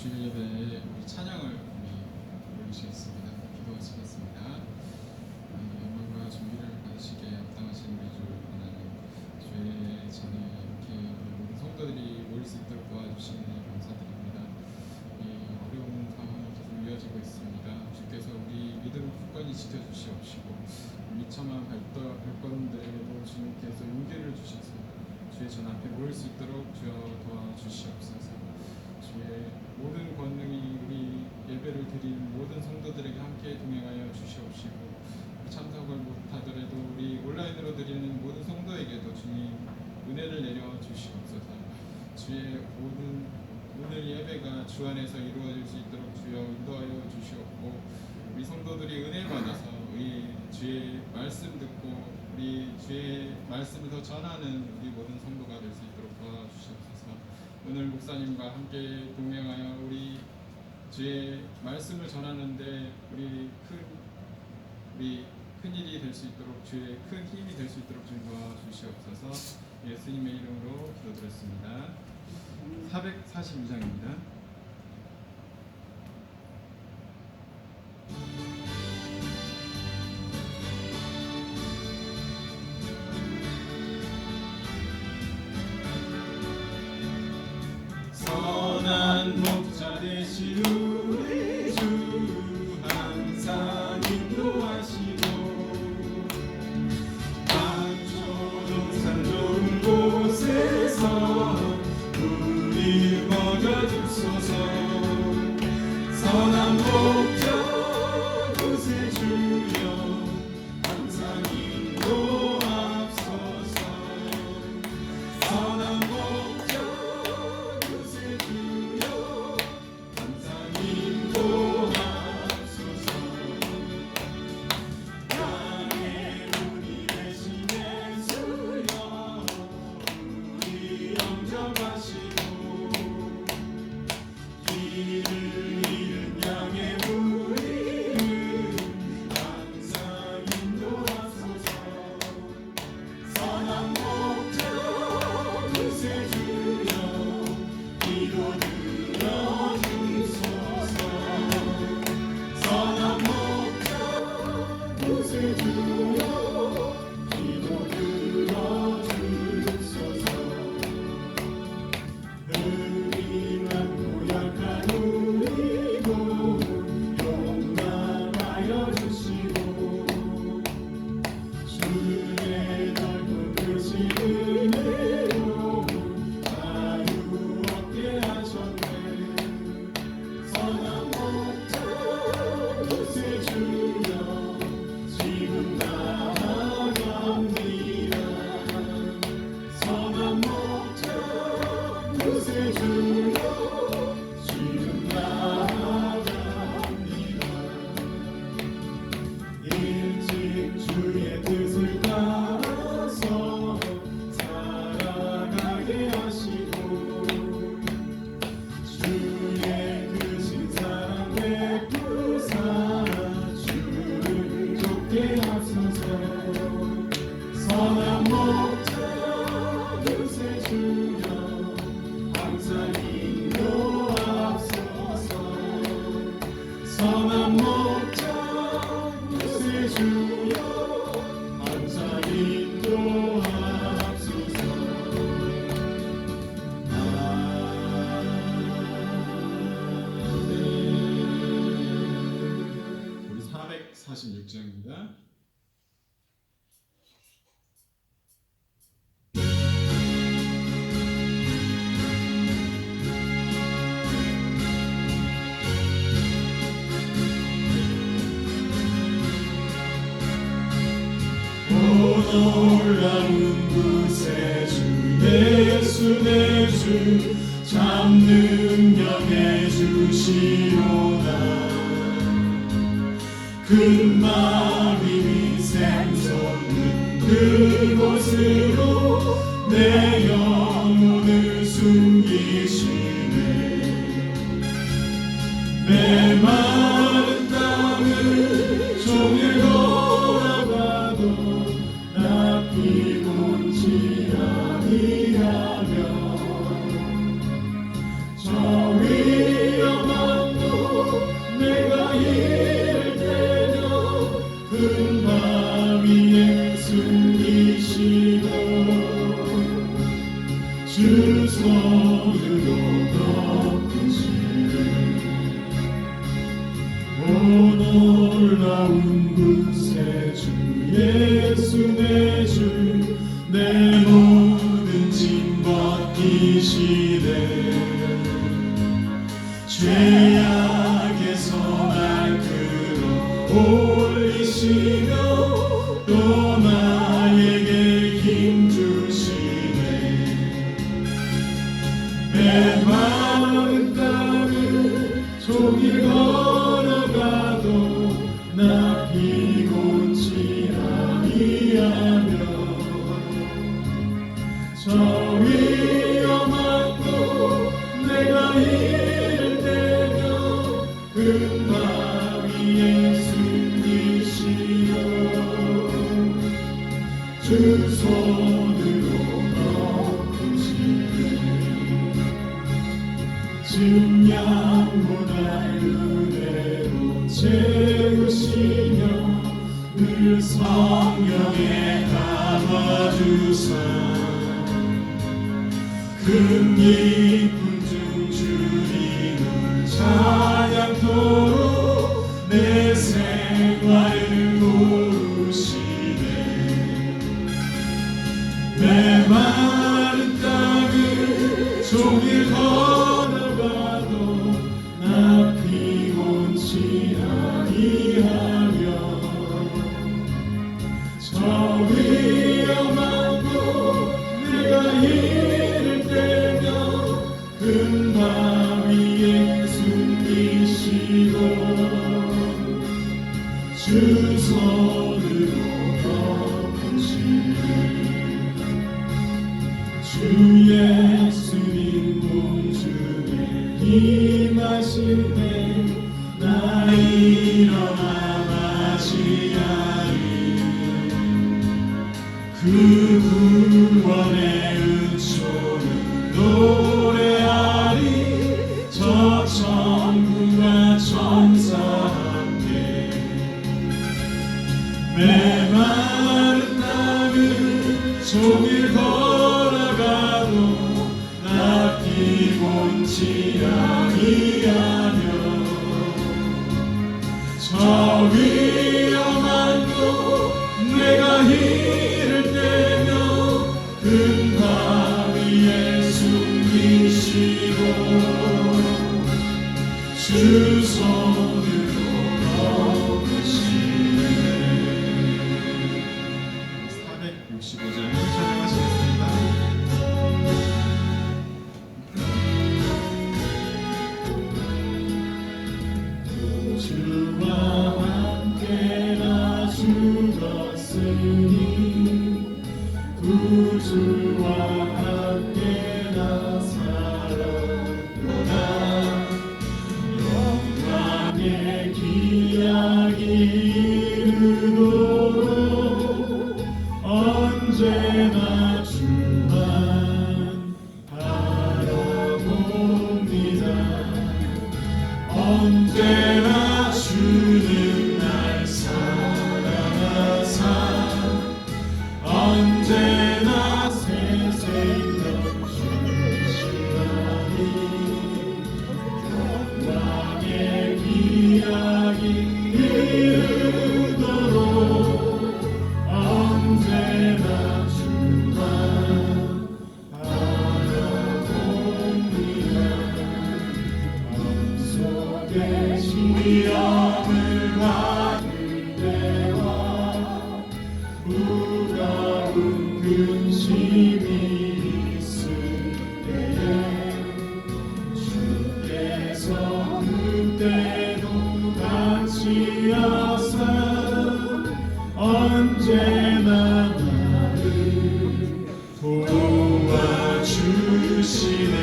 주일 예배에 우리 찬양을 올리시겠습니다. 기도하시겠습니다. 영광과 존귀를 받으시기에 합당하신 우리 주 원하는 주의 전에 이렇게 모든 성도들이 모일 수 있도록 도와주시니 감사드립니다. 이 어려운 상황이 계속 이어지고 있습니다. 주께서 우리 믿음을 굳건히 지켜주시옵시고 미처만 발걸음들에도 주님께서 용기를 주셔서 주의 전 앞에 모일 수 있도록 주여 도와주시옵소서. 주의 모든 권능이 우리 예배를 드린 모든 성도들에게 함께 동행하여 주시옵시고 참석을 못하더라도 우리 온라인으로 드리는 모든 성도에게도 주님 은혜를 내려 주시옵소서. 주의 모든 오늘 예배가 주 안에서 이루어질 수 있도록 주여 인도하여 주시옵고 우리 성도들이 은혜를 받아서 우리 주의 말씀 듣고 우리 주의 말씀을 더 전하는 우리 모든 성도가 될 수 있도록 도와주시옵소서. 오늘 목사님과 함께 동행하여 우리 주의 말씀을 전하는데 우리 큰 일이 될 수 있도록 주의 큰 힘이 될 수 있도록 좀 도와주시옵소서. 예수님의 이름으로 기도드렸습니다. 442장입니다. 선한 목자 되신 우리 주 항상 인도하시고 밤초록 산 좋은 곳에서 우리 먹여주소서. 선한 목자 곳에 주여 항상 인도하소서. 선한 목자 곳에 주여 항상 인도하소서. 양의 문이 되신 예수여 우리 영접하시고 길을 잃은 양의 우리를 항상 인도하소서. 선한 목자 곳에 주여 기도 들어주소서. 선한 목자 곳에 주여 기도 들어주소서. 의인한 고약한 우리도 용납하여 주시고 주의 넓은 크신 은혜로 자유 얻게 하셨네. 선한 목자 곳에 주여 지금 나아갑니다. 선한 목자 곳에 주여 지금 나아갑니다. 일찍 주의 뜻을 따라서 살아가게 하시고 주의 크신 사랑 베푸사 주를 좁게 하소서. 선한 목자 곳에 주여 항상 인도하소서. 선한 목자 곳에 주여 항상 인도하소서. 우리 446장입니다. 놀라운 구세주 예수 내 주 참 능력해 주시오나. 큰 마음이 샘솟는 그곳으로 내 영혼을 숨기시네. 메마른 땅을 종일 걸어가도 나 피곤치 아니하며 저 위험 구세주 예수 내 주 내 모든 짐 벗기시네 죄악에서 날 끌어올리시며 또 나에게 힘 주시네 메마른 땅을 종일 걸어가도 나 피곤치 아니하며 저 위험하고 내가 이를 대며 금방 위에 숨기시오 주 손으로 덮으시네 증량보다 은혜로 채우시며 늘 성령에 담아주사 큰 기쁨 중 주님을 찬양토록 내 생활을 도우시네 메마른 땅을 종일 걸어가도 나 피곤치 아니하며 저 위험하고 내가 이를 떼며 금방 위에 숨기시고 주 손으로 덮으시네 주 예수님 몸중에 임하시네 나 일어나 맞이하리 그 구원의 은총을 노래하리 저 천군과 천사 함께 메마른 땅을 종일 걸어가도 나 피곤치 아니하며 저 위험한 곳 내가 이를 떼며 금방 위에 숨기시고 주 손으로 덮으시네 465장을 찬양하시겠습니다. 주와 함께 나 죽었으니 구주와 함께 나 살았구나 영광의 기약이 이르도록 언제나 주만 바라봅니다 언제나 주는 날 사랑하사 언제나 새 생명 주시나니 영광의 기약이 이르도록 언제나 주만 바라봅니다 마음속에 시험을 받을 때와 무거운 근심이 있을 때에 주께서 그때도 같이 하사 언제나 나를 도와주시네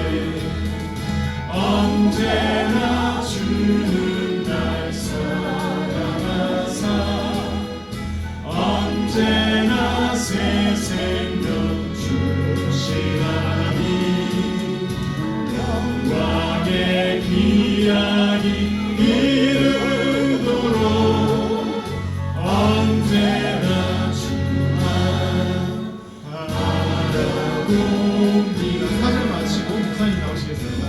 언제나 주는 날 사랑하사 언제나 새 생명 주시나니 영광의 기약이 이르도록 언제나 주만 바라봅니다. 사절 마치고 목사님 나오시겠습니다.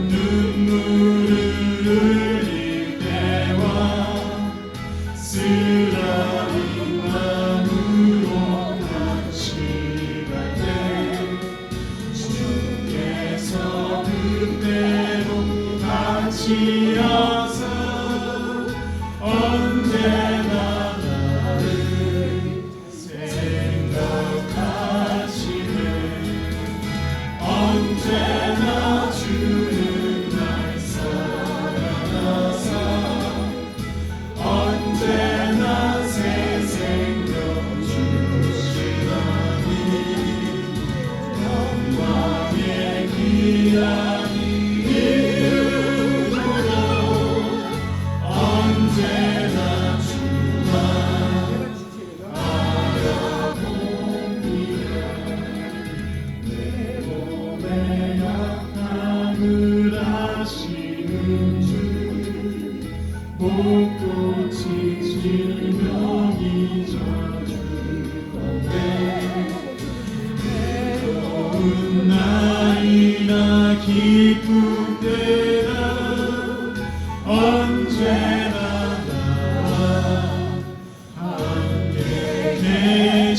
눈물을 흘릴 때와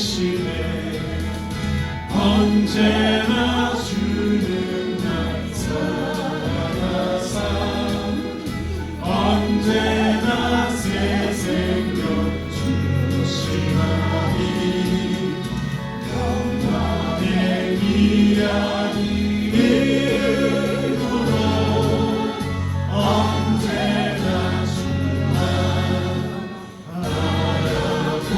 계시네 언제나 주는 날 살아가사 언제나 새 생명 주시나니 평안의 귀한 이름으로 언제나 주만 바라봅니다.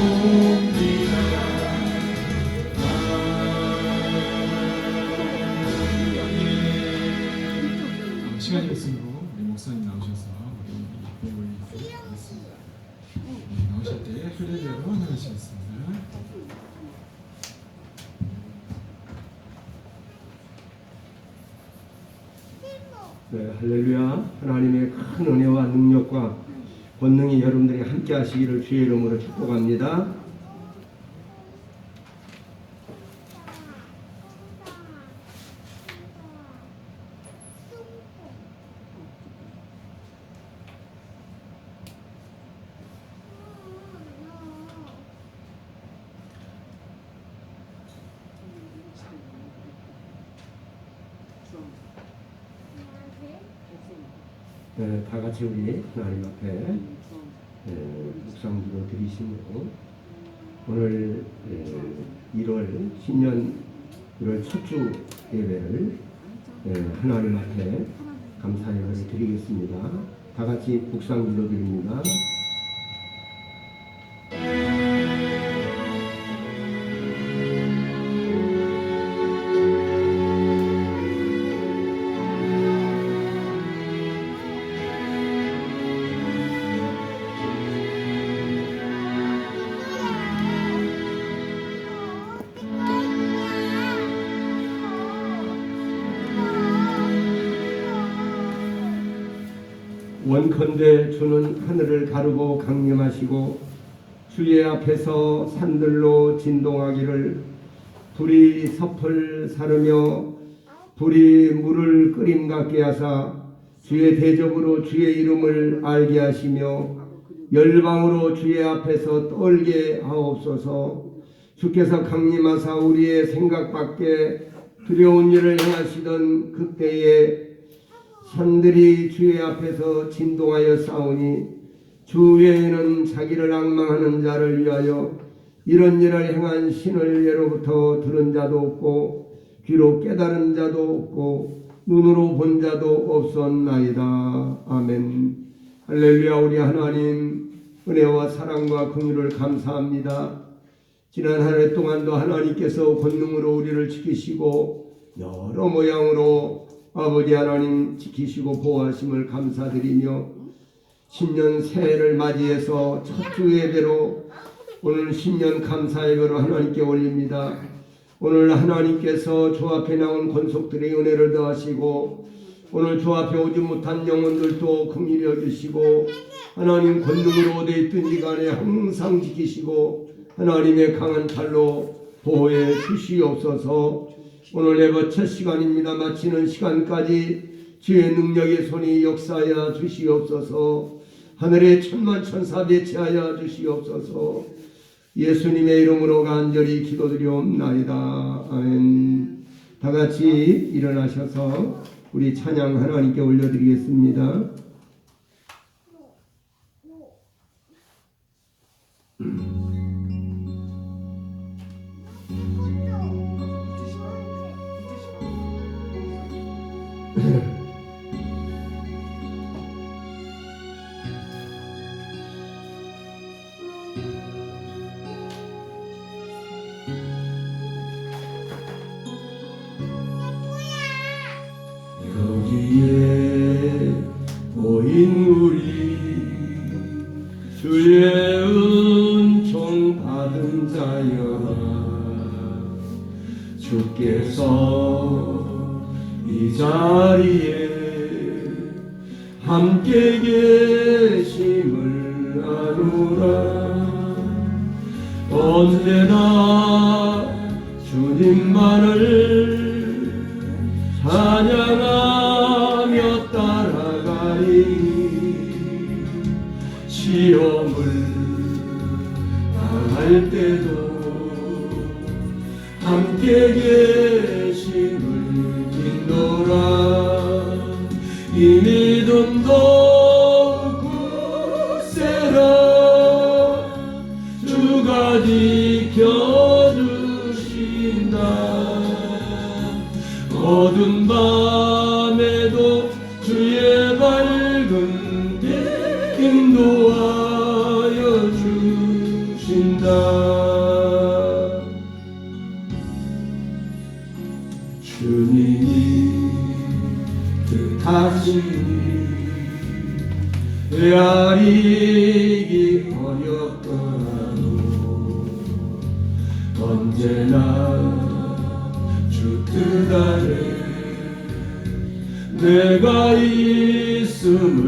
시간이 있으므로 우리 목사님 나오셔서 우리 예배를 드리겠습니다. 나오실 때 할렐루야로 나가시겠습니다. 네, 할렐루야. 하나님의 큰 은혜와 능력과 권능이 여러분들이 함께 하시기를 주의 이름으로 축복합니다. 네, 다 같이 우리 하나님 앞에 묵상기도 드리시고 오늘 1월 신년 1월 첫 주 예배를 하나님 앞에 감사 예배를 드리겠습니다. 다 같이 묵상기도 드립니다. 원컨대 주는 하늘을 가르고 강림하시고 주의 앞에서 산들로 진동하기를 불이 섭을 사르며 불이 물을 끓임 같게 하사 주의 대접으로 주의 이름을 알게 하시며 열방으로 주의 앞에서 떨게 하옵소서. 주께서 강림하사 우리의 생각 밖에 두려운 일을 행하시던 그때에 산들이 주의 앞에서 진동하여 싸우니 주 외에는 자기를 앙망하는 자를 위하여 이런 일을 행한 신을 예로부터 들은 자도 없고 귀로 깨달은 자도 없고 눈으로 본 자도 없었나이다. 아멘. 할렐루야. 우리 하나님 은혜와 사랑과 긍휼을 감사합니다. 지난 한 해 동안도 하나님께서 권능으로 우리를 지키시고 여러 모양으로 아버지 하나님 지키시고 보호하심을 감사드리며 신년 새해를 맞이해서 첫 주 예배로 오늘 신년 감사 예배로 하나님께 올립니다. 오늘 하나님께서 주 앞에 나온 권속들의 은혜를 더하시고 오늘 주 앞에 오지 못한 영혼들도 긍휼히 여주시고 하나님 권능으로 어디 있든지 간에 항상 지키시고 하나님의 강한 팔로 보호해 주시옵소서. 오늘 예배 첫 시간입니다. 마치는 시간까지 주의 능력의 손이 역사하여 주시옵소서. 하늘의 천만 천사 배치하여 주시옵소서. 예수님의 이름으로 간절히 기도드리옵나이다. 아멘. 다 같이 일어나셔서 우리 찬양 하나님께 올려드리겠습니다. 여기에 모인 우리 주의 은총 받은 자여라. 주께서 이 자리에 함께 계심을 아노라. 언제나 주님만을 찬양하며 따라가리. 시험을 당할 때도 함께 계심을 믿노라. 이 믿음도 굳세라. 주가 지켜주신다. 어두운 밤에도 주의 밝은 빛 인도하여 주신다. 주님이 뜻하시니 헤아리기 어렵더라도 언제나 주 뜻 아래 내가 있음을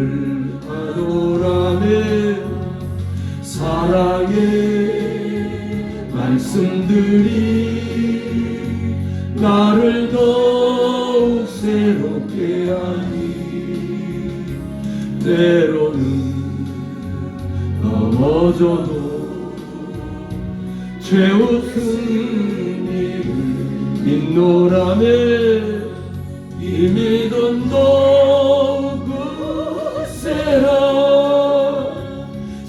아노라네. 사랑의 말씀들이 나를 더욱 새롭게 하니 때로는 넘어져도 최우승 님을 믿노라네. 이 믿음도 굳세라.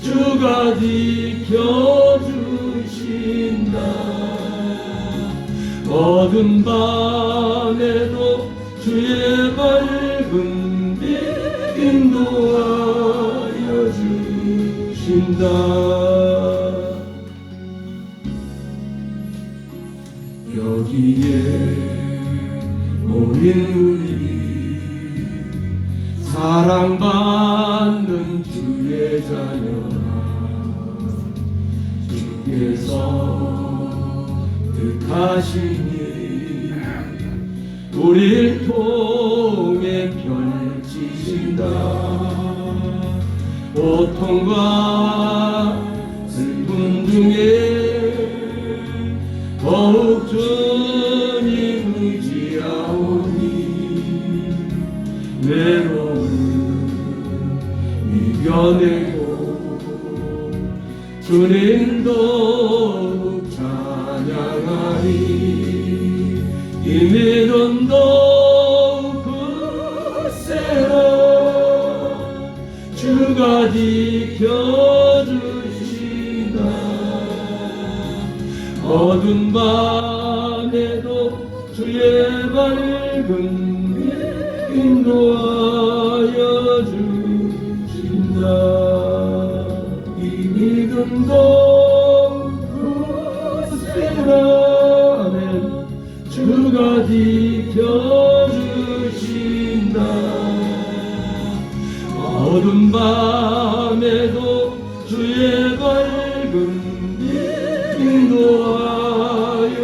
주가 지켜주신다. 어두운 밤에도 주의 밝은 빛 인도하여 주신다. 여기에 모인 우리 사랑받는 주의 자녀라. 주께서 뜻하시니 우리를 통해 펼치신다. 고통과 슬픔 중에 더욱 주님 의지하오니 외로움을 이겨내고 주님 더욱 찬양하리. 이 믿음도 굳세라. 주가 지켜주신다. 어두운 밤에도 주의 밝은 빛 인도하여 주신다. 이 믿음도 굳세라. 주가 지켜주신다. 어두운 밤에도 주의 밝은 빛 인도하여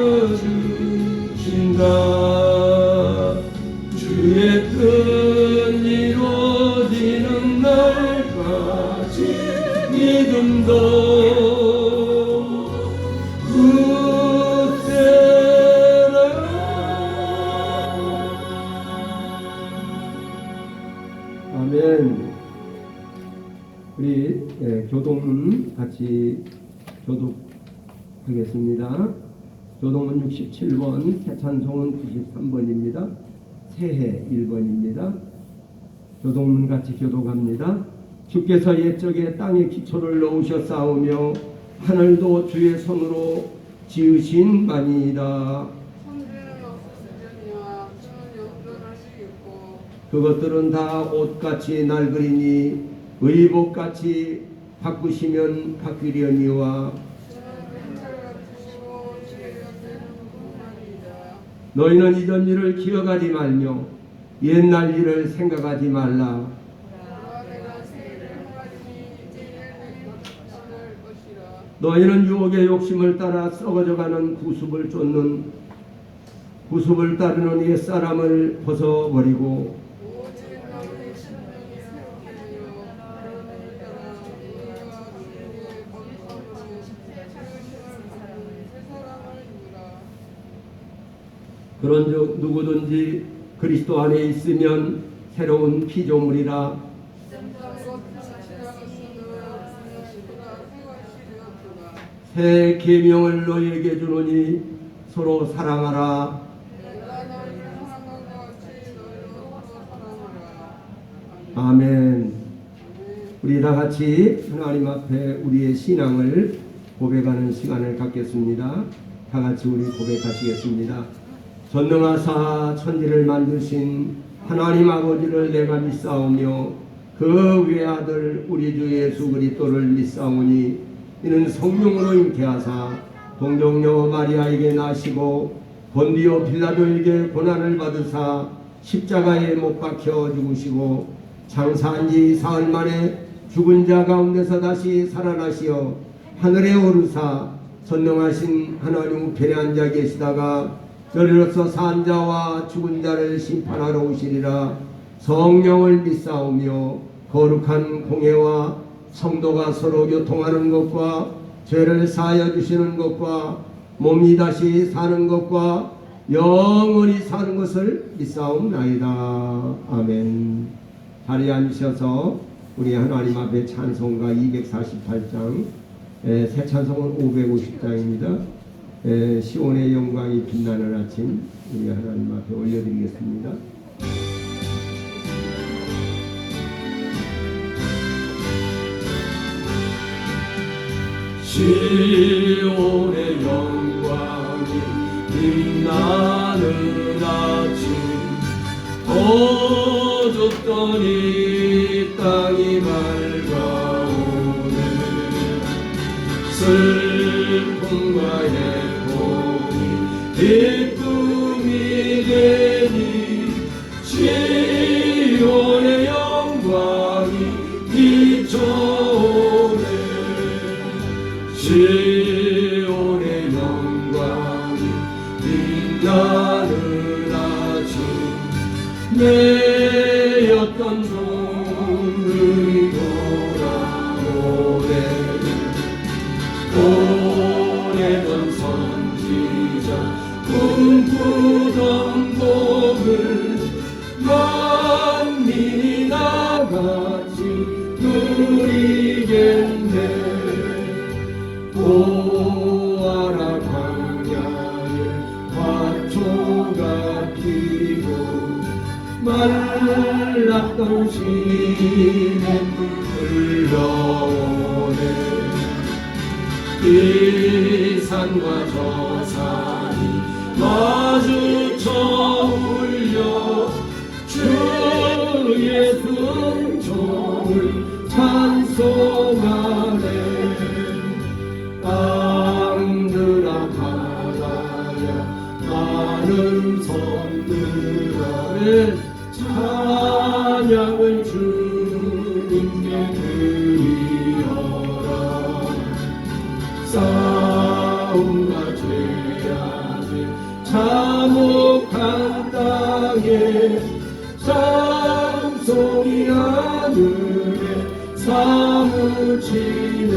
주신다. 주의 뜻 이루어지는 날까지 믿음도 아멘. 우리 교동문 같이 교독하겠습니다. 교동문 67번, 새찬송은 93번입니다. 새해 1번입니다. 교동문 같이 교독합니다. 주께서 옛적에 땅에 기초를 놓으셨사오며 하늘도 주의 손으로 지으신 바니이다. 그것들은 다 옷같이 낡으리니 의복같이 바꾸시면 바뀌려니와 너희는 이전 일을 기억하지 말며 옛날 일을 생각하지 말라. 너희는 유혹의 욕심을 따라 썩어져가는 구습을 따르는 옛사람을 벗어버리고 그런즉 누구든지 그리스도 안에 있으면 새로운 피조물이라. 새 계명을 너희에게 주노니 서로 사랑하라. 내가 너희를 사랑한 것 같이 너희도 서로 사랑하라. 아멘. 우리 다 같이 하나님 앞에 우리의 신앙을 고백하는 시간을 갖겠습니다. 다 같이 우리 고백하시겠습니다. 전능하사 천지를 만드신 하나님 아버지를 내가 믿사오며 그 외아들 우리 주 예수 그리스도를 믿사오니 이는 성령으로 잉태하사 동정녀 마리아에게 나시고 본디오 빌라도에게 고난을 받으사 십자가에 못 박혀 죽으시고 장사한 지 사흘 만에 죽은 자 가운데서 다시 살아나시어 하늘에 오르사 전능하신 하나님 우편에 앉아 계시다가 저리로서 산 자와 죽은 자를 심판하러 오시리라. 성령을 믿사오며 거룩한 공회와 성도가 서로 교통하는 것과 죄를 사하여 주시는 것과 몸이 다시 사는 것과 영원히 사는 것을 믿사옵나이다. 아멘. 자리에 앉으셔서 우리 하나님 앞에 찬송가 248장, 새 찬송은 550장입니다. 시온의 영광이 빛나는 아침 우리 하나님 앞에 올려드리겠습니다. 시온의 영광이 빛나는 아침 어둡던 이 땅이 밝아오네. 슬픔과 해복이 기쁨이 되니 시온의 영광이 비춰오네. 시온의 영광이 빛나는 아침 내였던 종들이 돌아오네. 보내던 선지자 꿈꾸던 복을 만민이 나같이 누리겠네. 보아라 광야에 화초가 피고 말랐던 시냇물 흘러오네. 이 산과 저 산이 마주쳐 울려 주의 순종을 찬송하네. 땅들아 바다야 많은 섬들아 찬양을 주님께 드리어라. 싸움과 죄악에 참혹한 땅에 찬송이 하늘에 사무치네.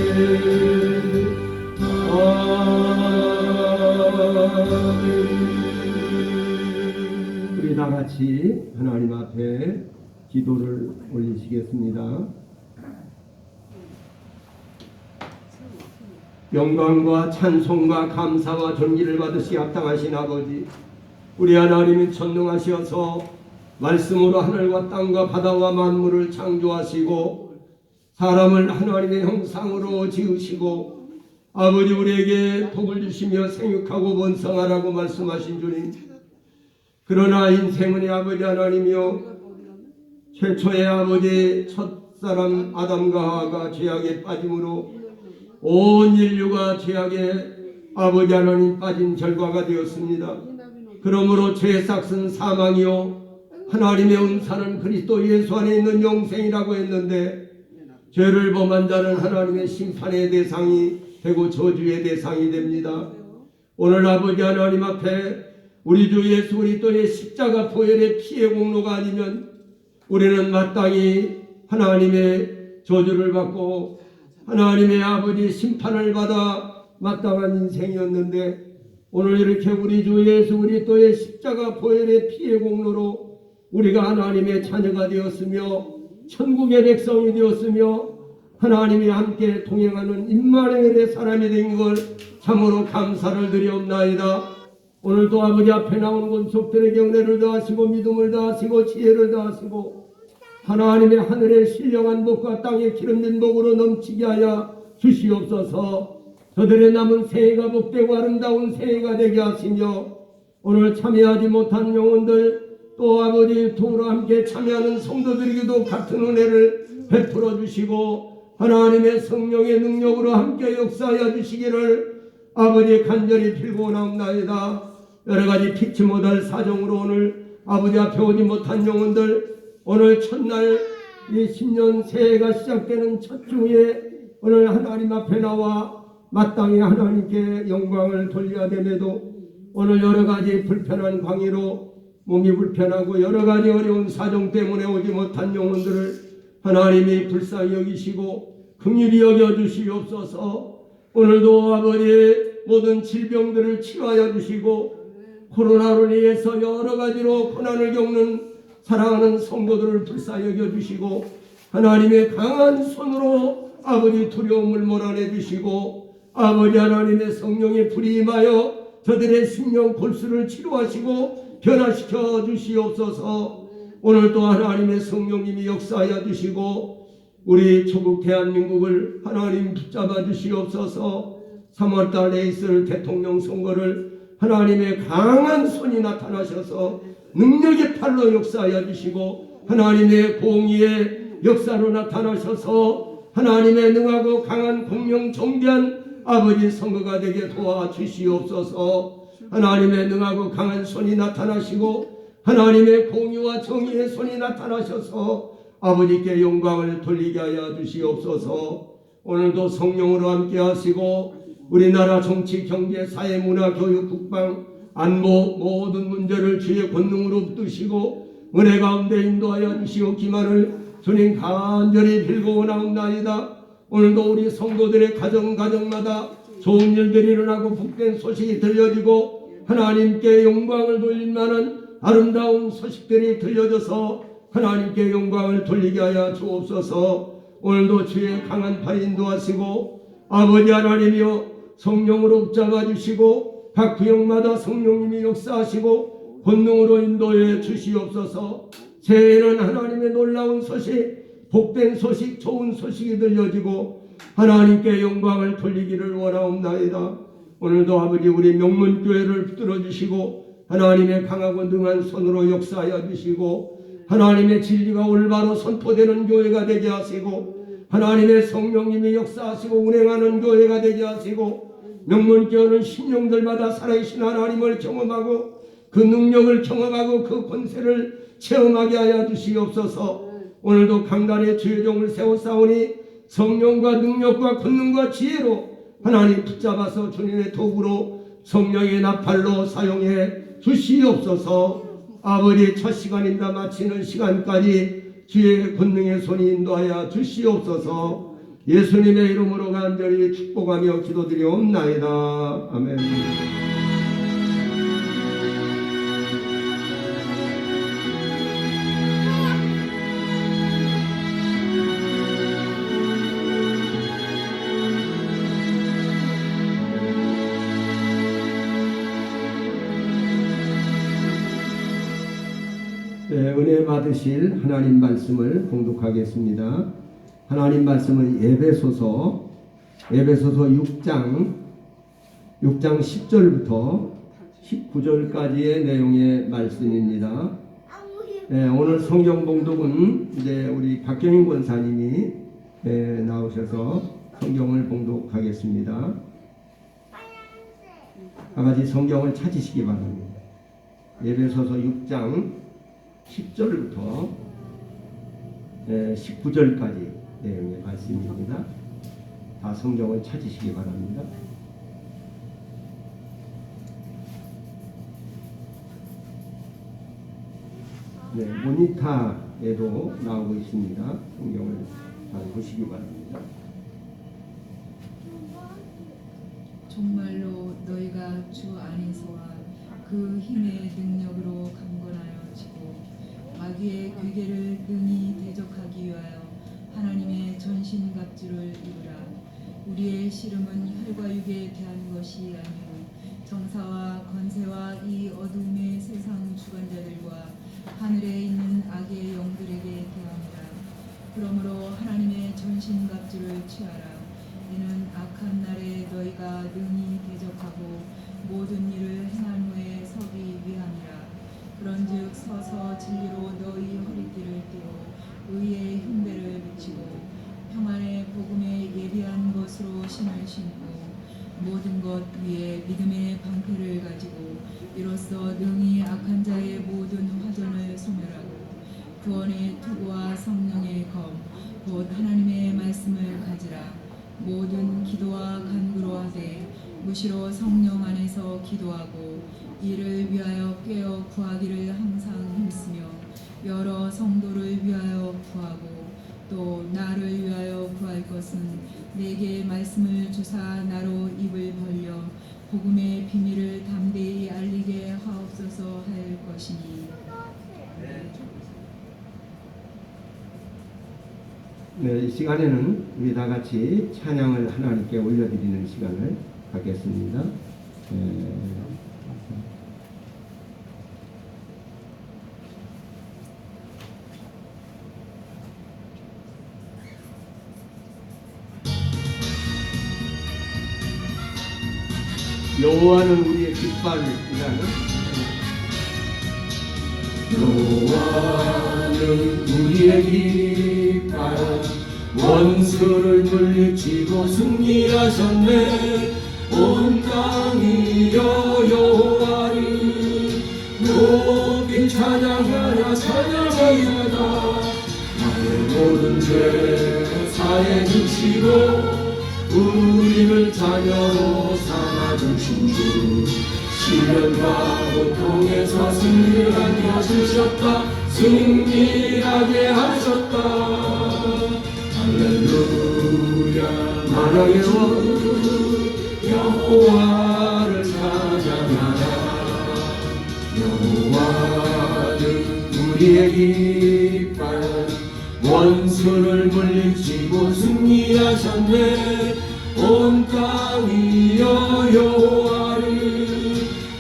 우리 다 같이 하나님 앞에 기도를 올리시겠습니다. 영광과 찬송과 감사와 존귀를 받으시 합당하신 아버지, 우리 하나님이 전능하시어서 말씀으로 하늘과 땅과 바다와 만물을 창조하시고 사람을 하나님의 형상으로 지으시고 아버지 우리에게 복을 주시며 생육하고 번성하라고 말씀하신 주님, 그러나 인생은 아버지 하나님이여 최초의 아버지 첫사람 아담과 하와가 죄악에 빠짐으로 온 인류가 죄악에 아버지 하나님 빠진 결과가 되었습니다. 그러므로 죄의 삭은 사망이요 하나님의 은사는 그리스도 예수 안에 있는 영생이라고 했는데 죄를 범한 자는 하나님의 심판의 대상이 되고 저주의 대상이 됩니다. 오늘 아버지 하나님 앞에 우리 주 예수 그리스도의 십자가 보혈의 피의 공로가 아니면 우리는 마땅히 하나님의 저주를 받고 하나님의 아버지 심판을 받아 마땅한 인생이었는데 오늘 이렇게 우리 주 예수 그리스도의 십자가 보혈의 피의 공로로 우리가 하나님의 자녀가 되었으며 천국의 백성이 되었으며 하나님이 함께 동행하는 임마누엘의 사람이 된 걸 참으로 감사를 드리옵나이다. 오늘도 아버지 앞에 나오는 권속들에게 은혜를 더하시고 믿음을 더하시고 지혜를 더하시고 하나님의 하늘의 신령한 복과 땅의 기름진 복으로 넘치게 하여 주시옵소서. 저들의 남은 새해가 복되고 아름다운 새해가 되게 하시며 오늘 참여하지 못한 영혼들 또 아버지 도로 함께 참여하는 성도들에게도 같은 은혜를 베풀어 주시고 하나님의 성령의 능력으로 함께 역사하여 주시기를 아버지 간절히 빌고 나옵나이다. 여러가지 피치 못할 사정으로 오늘 아버지 앞에 오지 못한 영혼들 오늘 첫날 이 신년 새해가 시작되는 첫 주에 오늘 하나님 앞에 나와 마땅히 하나님께 영광을 돌려야 됨에도 오늘 여러가지 불편한 관계로 몸이 불편하고 여러가지 어려운 사정 때문에 오지 못한 영혼들을 하나님이 불쌍히 여기시고 긍휼히 여겨주시옵소서. 오늘도 아버지 모든 질병들을 치유하여 주시고 코로나로 인해서 여러가지로 고난을 겪는 사랑하는 성도들을 불쌍히 여겨주시고 하나님의 강한 손으로 아버지 두려움을 몰아내 주시고 아버지 하나님의 성령의 불이 임하여 저들의 심령 골수를 치료하시고 변화시켜 주시옵소서. 오늘도 하나님의 성령님이 역사하여 주시고 우리 조국 대한민국을 하나님 붙잡아 주시옵소서. 3월달에 있을 대통령 선거를 하나님의 강한 손이 나타나셔서 능력의 팔로 역사하여 주시고 하나님의 공의의 역사로 나타나셔서 하나님의 능하고 강한 공명 정대한 아버지 선거가 되게 도와주시옵소서. 하나님의 능하고 강한 손이 나타나시고 하나님의 공의와 정의의 손이 나타나셔서 아버지께 영광을 돌리게 하여 주시옵소서. 오늘도 성령으로 함께 하시고 우리나라 정치, 경제, 사회, 문화, 교육, 국방, 안보 모든 문제를 주의 권능으로 붙드시고 은혜 가운데 인도하여 주시옵기만을 주님 간절히 빌고 나옵나이다. 오늘도 우리 성도들의 가정마다 좋은 일들이 일어나고 복된 소식이 들려지고 하나님께 영광을 돌릴 만한 아름다운 소식들이 들려져서 하나님께 영광을 돌리게 하여 주옵소서. 오늘도 주의 강한 팔이 인도하시고 아버지 하나님이여 성령으로 붙잡아 주시고 각 구역마다 성령님이 역사하시고 권능으로 인도해 주시옵소서. 새해에는 하나님의 놀라운 소식, 복된 소식, 좋은 소식이 들려지고 하나님께 영광을 돌리기를 원하옵나이다. 오늘도 아버지 우리 명문교회를 붙들어 주시고 하나님의 강하고 능한 손으로 역사하여 주시고 하나님의 진리가 올바로 선포되는 교회가 되게 하시고 하나님의 성령님이 역사하시고 운행하는 교회가 되게 하시고 명문교회는 심령들마다 살아계신 하나님을 경험하고 그 능력을 경험하고 그 권세를 체험하게 하여 주시옵소서. 오늘도 강단에 주의 종을 세워싸우니 성령과 능력과 권능과 지혜로 하나님 붙잡아서 주님의 도구로 성령의 나팔로 사용해 주시옵소서. 아버지 첫 시간입니다. 마치는 시간까지 주의 권능의 손이 인도하여 주시옵소서. 예수님의 이름으로 간절히 축복하며 기도드리옵나이다. 아멘. 은혜 받으실 하나님 말씀을 봉독하겠습니다. 하나님 말씀은 에베소서 6장 10절부터 19절까지의 내용의 말씀입니다. 오늘 성경 봉독은 이제 우리 박경인 권사님이 나오셔서 성경을 봉독하겠습니다. 아가지 성경을 찾으시기 바랍니다. 에베소서 6장 10절부터 19절까지 내용의 말씀입니다. 다 성경을 찾으시기 바랍니다. 모니터에도 나오고 있습니다. 성경을 잘 보시기 바랍니다. 정말로 너희가 주 안에서와 그 힘의 능력으로 강건하여지고 마귀의 괴계를 능히 대적하기 위하여 하나님의 전신갑주를 입으라. 우리의 씨름은 혈과 육에 대한 것이 아니고 정사와 권세와 이 어둠의 세상 주관자들과 하늘에 있는 악의 영들에게 대함이라. 그러므로 하나님의 전신갑주를 취하라. 이는 악한 날에 너희가 능히 대적하고 모든 일을 행한 후에 서기 위함이라. 그런즉 서서 진리로 너희 허리띠를 띠고 의의 흉배를 비치고 평안의 복음에 예비한 것으로 신을 신고 모든 것 위에 믿음의 방패를 가지고 이로써 능히 악한 자의 모든 화전을 소멸하고 구원의 투구와 성령의 검 곧 하나님의 말씀을 가지라. 모든 기도와 간구로 하되 무시로 성령 안에서 기도하고 이를 위하여 꿰어 구하기를 항상 힘쓰며 여러 성도를 위하여 구하고 또 나를 위하여 구할 것은 내게 말씀을 주사 나로 입을 벌려 복음의 비밀을 담대히 알리게 하옵소서 할 것이니. 네, 이 시간에는 우리 다 같이 찬양을 하나님께 올려드리는 시간을 갖겠습니다. 여호와는 우리의 깃발이라는 여호와는 우리의 깃발 원수를 물리치고 승리하셨네. 온 땅이여 여호와를 높이 찬양하라. 찬양하라. 나의 모든 죄 사해 주시고 우리를 자녀로 삼아주신 주 시련과 고통에서 승리하게 하셨다. 승리하게 하셨다. 할렐루야. 만왕의 왕 여호와를 찬양하라. 여호와는 우리의 깃발 원수를 물리치고 승리하셨네. 온 땅이여 여호와를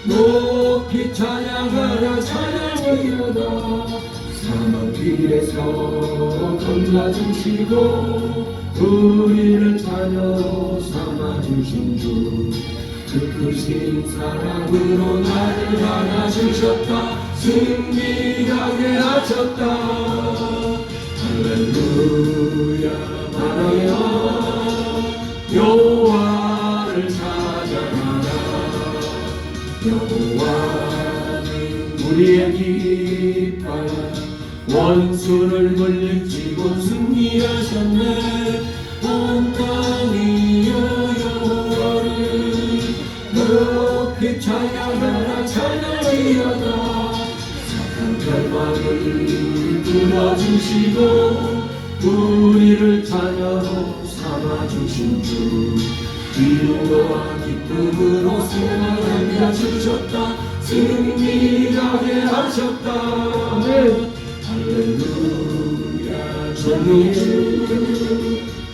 높이 찬양하라. 찬양하라. 사막길에서 건져주시고 우리를 자녀로 삼아주신 주 그 크신 사랑으로 나를 안아주셨다. 승리하게 하셨다. 할렐루야. 만왕의 왕 여호와를 찬양하라. 여호와는 우리의 깃발 원수를 물리치고 승리하셨네. 온 땅이여 여호와를 높이 찬양하라. 찬양하라. 사탄 결박을 끊어주시고 우리를 자녀로 삼아주신 주 기도와 기쁨으로 생활하게 하셨다. 승리하게 하셨다. 네. 할렐루야. 전능의 주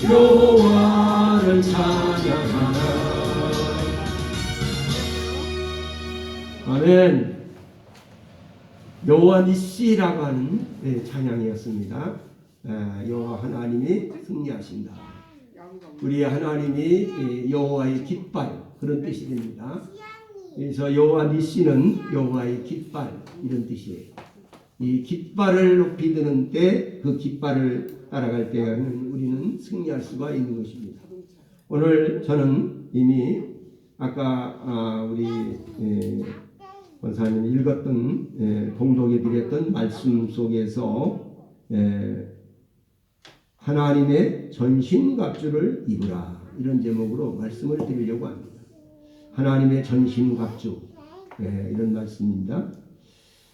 여호와를 찬양하라. 아멘. 여호와 니시라고 하는 찬양이었습니다. 여호와 하나님이 승리하신다. 우리 하나님이 여호와의 깃발 그런 뜻이 됩니다. 그래서 여호와 니시는 여호와의 깃발 이런 뜻이에요. 이 깃발을 높이 드는 때 그 깃발을 따라갈 때는 우리는 승리할 수가 있는 것입니다. 오늘 저는 이미 아까 우리 권사님이 읽었던 봉독해 드렸던 말씀 속에서 하나님의 전신갑주를 입으라 이런 제목으로 말씀을 드리려고 합니다. 하나님의 전신갑주 이런 말씀입니다.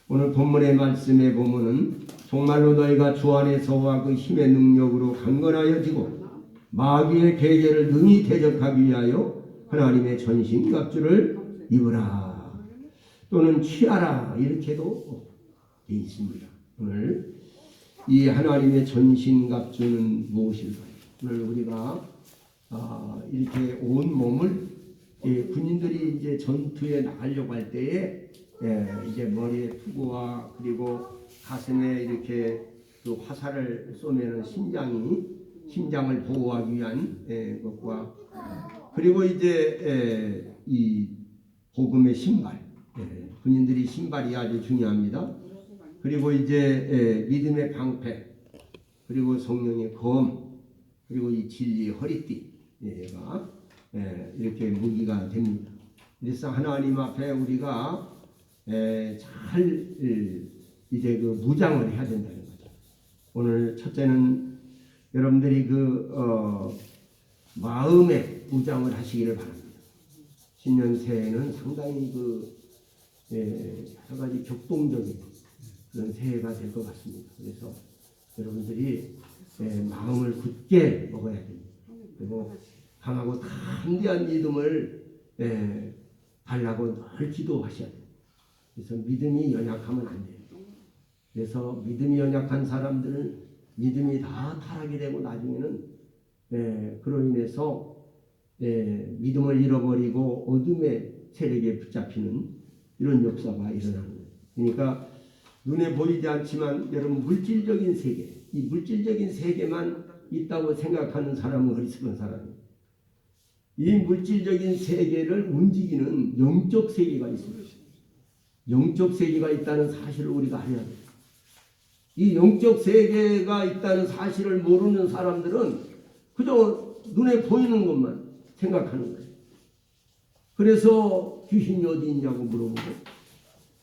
오늘 본문의 말씀에 보면은 정말로 너희가 주 안에서와 그 힘의 능력으로 강건하여지고 마귀의 계계를 능히 대적하기 위하여 하나님의 전신갑주를 입으라 또는 취하라 이렇게도 되어 있습니다. 오늘 이 하나님의 전신갑주는 무엇일까요? 오늘 우리가 이렇게 온 몸을 군인들이 이제 전투에 나가려고 할 때에 이제 머리에 투구와 그리고 가슴에 이렇게 그 화살을 쏘면은 심장을 보호하기 위한 것과 그리고 이제 이 복음의 신발, 군인들이 신발이 아주 중요합니다. 그리고 이제 믿음의 방패, 그리고 성령의 검, 그리고 이 진리 허리띠가 이렇게 무기가 됩니다. 그래서 하나님 앞에 우리가 잘 이제 그 무장을 해야 된다는 거죠. 오늘 첫째는 여러분들이 마음의 무장을 하시기를 바랍니다. 신년 새해는 상당히 여러 가지 격동적인 그런 새해가 될 것 같습니다. 그래서 여러분들이 마음을 굳게 먹어야 됩니다. 그리고 강하고 담대한 믿음을 달라고 늘 기도하셔야 돼요. 그래서 믿음이 연약하면 안 돼요. 그래서 믿음이 연약한 사람들은 믿음이 다 타락이 되고 나중에는 그로 인해서 믿음을 잃어버리고 어둠의 세력에 붙잡히는 이런 역사가 일어나는 거예요. 그러니까 눈에 보이지 않지만 여러분 물질적인 세계, 이 물질적인 세계만 있다고 생각하는 사람은 어리석은 사람이에요. 이 물질적인 세계를 움직이는 영적 세계가 있습니다. 영적 세계가 있다는 사실을 우리가 알아야 돼요. 이 영적 세계가 있다는 사실을 모르는 사람들은 그저 눈에 보이는 것만 생각하는 거예요. 그래서 귀신이 어디 있냐고 물어보고,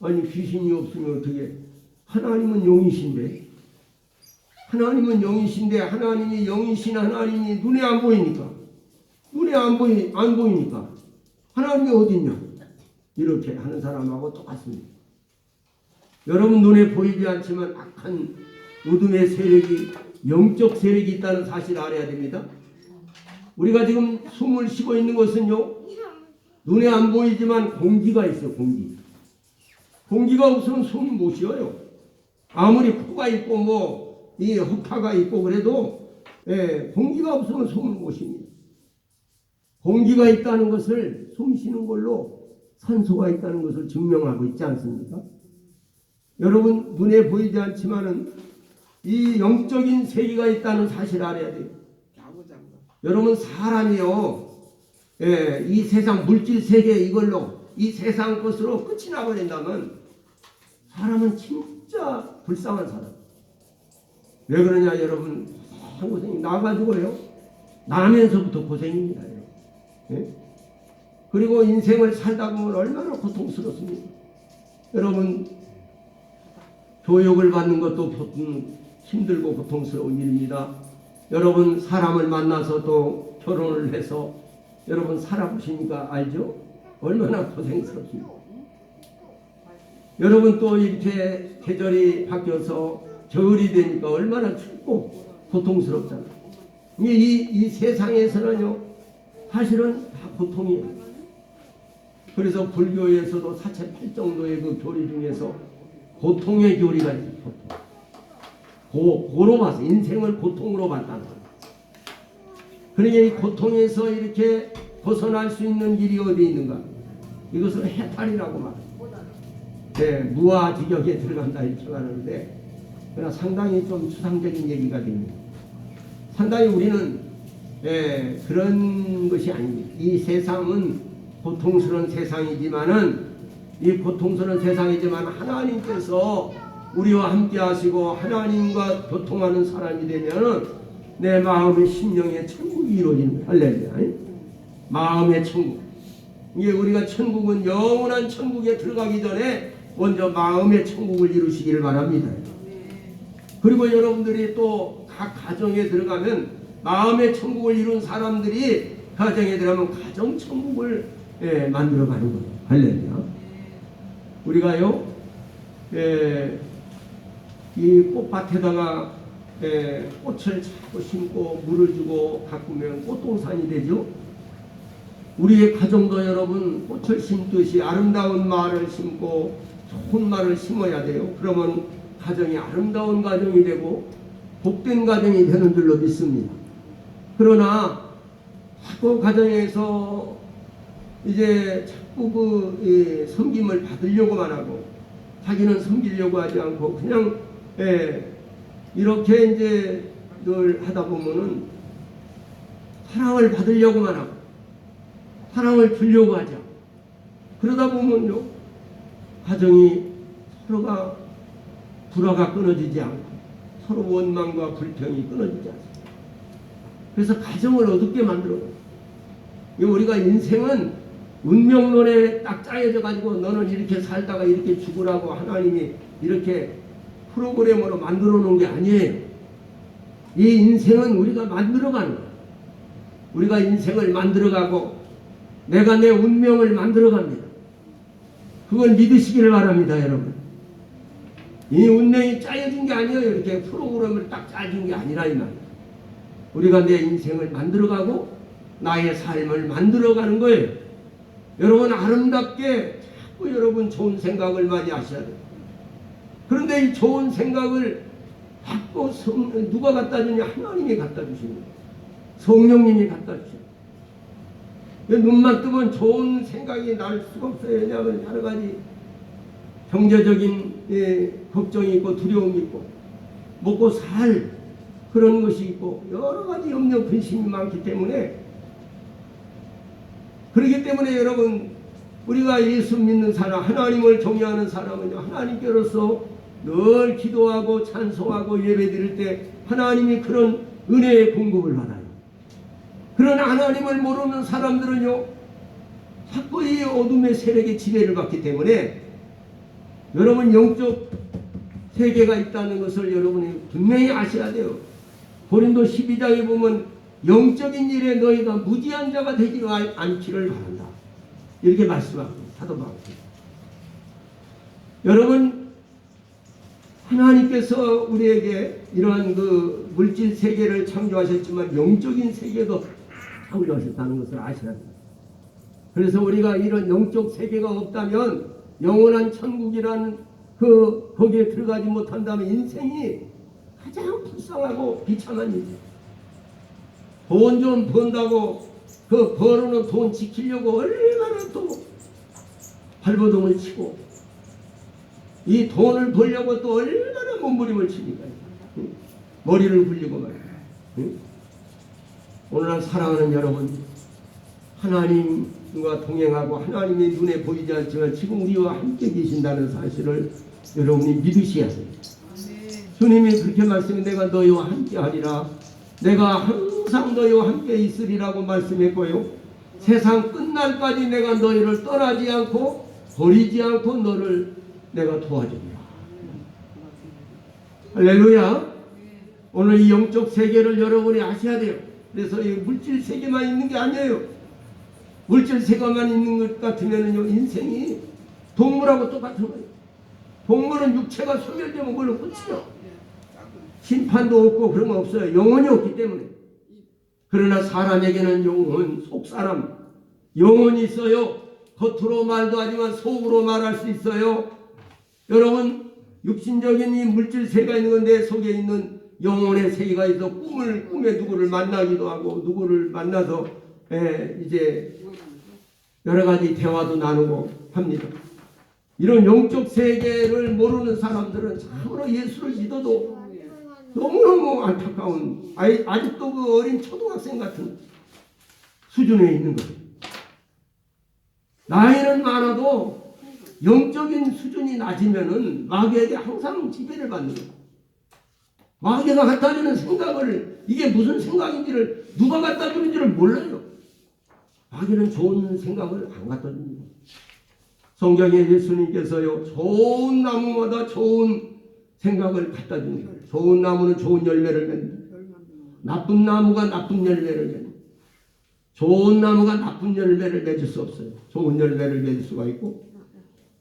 아니 귀신이 없으면 어떻게, 하나님은 영이신데, 하나님은 영이신데 하나님이 영이신 하나님이 눈에 안 보이니까, 눈에 안 보이니까 하나님이 어디 있냐, 이렇게 하는 사람하고 똑같습니다. 여러분 눈에 보이지 않지만 악한 어둠의 세력이, 영적 세력이 있다는 사실을 알아야 됩니다. 우리가 지금 숨을 쉬고 있는 것은요, 눈에 안 보이지만 공기가 있어요. 공기가 없으면 숨 못 쉬어요. 아무리 코가 있고 이 허파가 있고 그래도 공기가 없으면 숨을 못 쉽니다. 공기가 있다는 것을, 숨 쉬는 걸로 산소가 있다는 것을 증명하고 있지 않습니까? 여러분 눈에 보이지 않지만은 이 영적인 세계가 있다는 사실을 알아야 돼요. 여러분 사람이요, 이 세상 물질 세계 이걸로, 이 세상 것으로 끝이 나버린다면 사람은 진짜 불쌍한 사람. 왜 그러냐 여러분, 고생이 나가지고요, 나면서부터 고생입니다. 그리고 인생을 살다 보면 얼마나 고통스럽습니까? 여러분 교육을 받는 것도 힘들고 고통스러운 일입니다. 여러분 사람을 만나서 또 결혼을 해서 여러분 살아보시니까 알죠? 얼마나 고생스럽습니까? 여러분 또 이렇게 계절이 바뀌어서 겨울이 되니까 얼마나 춥고 고통스럽잖아요. 이 세상에서는요, 사실은 다 고통이에요. 그래서 불교에서도 사체 8정도의 그 교리 중에서 고통의 교리가 있어요. 고로 봐서 인생을 고통으로 봤다는 거예요. 그러니까 이 고통에서 이렇게 벗어날 수 있는 길이 어디 있는가? 이것을 해탈이라고 말합니다. 무아지경에 들어간다 이렇게 말하는데, 그러나 상당히 좀 추상적인 얘기가 됩니다. 상당히 우리는 그런 것이 아닙니다. 이 세상은 고통스러운 세상이지만은, 이 고통스러운 세상이지만 하나님께서 우리와 함께 하시고 하나님과 교통하는 사람이 되면은 내 마음의 심령의 천국이 이루어지는 거예요. 할렐루야. 마음의 천국. 이게 우리가 천국은 영원한 천국에 들어가기 전에 먼저 마음의 천국을 이루시기를 바랍니다. 그리고 여러분들이 또 각 가정에 들어가면 마음의 천국을 이룬 사람들이 가정에 들어가면 가정 천국을 만들어가는 거예요. 할렐루야. 우리가요, 이 꽃밭에다가 꽃을 자꾸 심고 물을 주고 가꾸면 꽃동산이 되죠. 우리의 가정도 여러분 꽃을 심듯이 아름다운 말을 심고 좋은 말을 심어야 돼요. 그러면 가정이 아름다운 가정이 되고 복된 가정이 되는 줄로 믿습니다. 그러나 자꾸 가정에서 이제 자꾸 섬김을 받으려고만 하고 자기는 섬기려고 하지 않고 그냥 이렇게 이제 늘 하다 보면은 사랑을 받으려고만 하고 사랑을 주려고 하죠. 그러다 보면요 가정이 서로가 불화가 끊어지지 않고 서로 원망과 불평이 끊어지지 않습니다. 그래서 가정을 어둡게 만들어요. 우리가 인생은 운명론에 딱 짜여져 가지고 너는 이렇게 살다가 이렇게 죽으라고 하나님이 이렇게 프로그램으로 만들어 놓은 게 아니에요. 이 인생은 우리가 만들어가는 거예요. 우리가 인생을 만들어가고 내가 내 운명을 만들어갑니다. 그걸 믿으시기를 바랍니다, 여러분. 이 운명이 짜여진 게 아니에요. 이렇게 프로그램을 딱 짜준 게 아니라 이 말이에요. 우리가 내 인생을 만들어가고 나의 삶을 만들어가는 거예요. 여러분 아름답게 자꾸 여러분 좋은 생각을 많이 하셔야 돼요. 그런데 이 좋은 생각을 자꾸 누가 갖다 주냐? 하나님이 갖다 주십니다. 성령님이 갖다 주십니다. 눈만 뜨면 좋은 생각이 날 수가 없어요. 왜냐하면 여러 가지 경제적인 걱정이 있고 두려움이 있고 먹고 살 그런 것이 있고 여러 가지 염려 근심이 많기 때문에 그렇기 때문에 여러분 우리가 예수 믿는 사람 하나님을 경외하는 사람은요 하나님께로서 늘 기도하고 찬송하고 예배드릴 때 하나님이 그런 은혜의 공급을 받아요. 그러나 하나님을 모르는 사람들은요 자꾸 이 어둠의 세력의 지배를 받기 때문에 여러분 영적 세계가 있다는 것을 여러분이 분명히 아셔야 돼요. 고린도 12장에 보면 영적인 일에 너희가 무지한 자가 되지 않기를 바란다. 이렇게 말씀하고 사도 바울이. 여러분 하나님께서 우리에게 이러한 그 물질 세계를 창조하셨지만 영적인 세계도 창조하셨다는 것을 아셔야 됩니다. 그래서 우리가 이런 영적 세계가 없다면 영원한 천국이라는 거기에 들어가지 못한다면 인생이 가장 불쌍하고 비참한 일이에요. 돈 좀 번다고 그 벌어놓은 돈 지키려고 얼마나 또 발버둥을 치고 이 돈을 벌려고 또 얼마나 몸부림을 치니까 머리를 굴리고 말이에요. 오늘날 사랑하는 여러분 하나님과 동행하고 하나님의 눈에 보이지 않지만 지금 우리와 함께 계신다는 사실을 여러분이 믿으셔야 됩니다. 주님이 그렇게 말씀해 내가 너희와 함께 하리라 내가 항상 너희와 함께 있으리라고 말씀했고요. 세상 끝날까지 내가 너희를 떠나지 않고 버리지 않고 너를 내가 도와주리라. 할렐루야. 오늘 이 영적 세계를 여러분이 아셔야 돼요. 그래서 이 물질 세계만 있는 게 아니에요. 물질 세계만 있는 것 같으면요 인생이 동물하고 똑같은 거예요. 동물은 육체가 소멸되면 그걸로 끝이요. 심판도 없고 그런 거 없어요. 영혼이 없기 때문에. 그러나 사람에게는 영혼, 속사람, 영혼이 있어요. 겉으로 말도 하지만 속으로 말할 수 있어요. 여러분 육신적인 이 물질 세계가 있는 건데 속에 있는 영혼의 세계가 있어 꿈에 누구를 만나기도 하고 누구를 만나서 이제 여러 가지 대화도 나누고 합니다. 이런 영적 세계를 모르는 사람들은 참으로 예수를 믿어도 너무너무 안타까운 아직도 그 어린 초등학생 같은 수준에 있는 거예요. 나이는 많아도 영적인 수준이 낮으면은 마귀에게 항상 지배를 받는 거예요. 마귀가 갖다 주는 생각을 이게 무슨 생각인지를 누가 갖다 주는지를 몰라요. 마귀는 좋은 생각을 안 갖다 줍니다. 성경에 예수님께서요 좋은 나무마다 좋은 생각을 갖다 줍니다. 좋은 나무는 좋은 열매를 맺는다. 나쁜 나무가 나쁜 열매를 맺는다. 좋은 나무가 나쁜 열매를 맺을 수 없어요. 좋은 열매를 맺을 수가 있고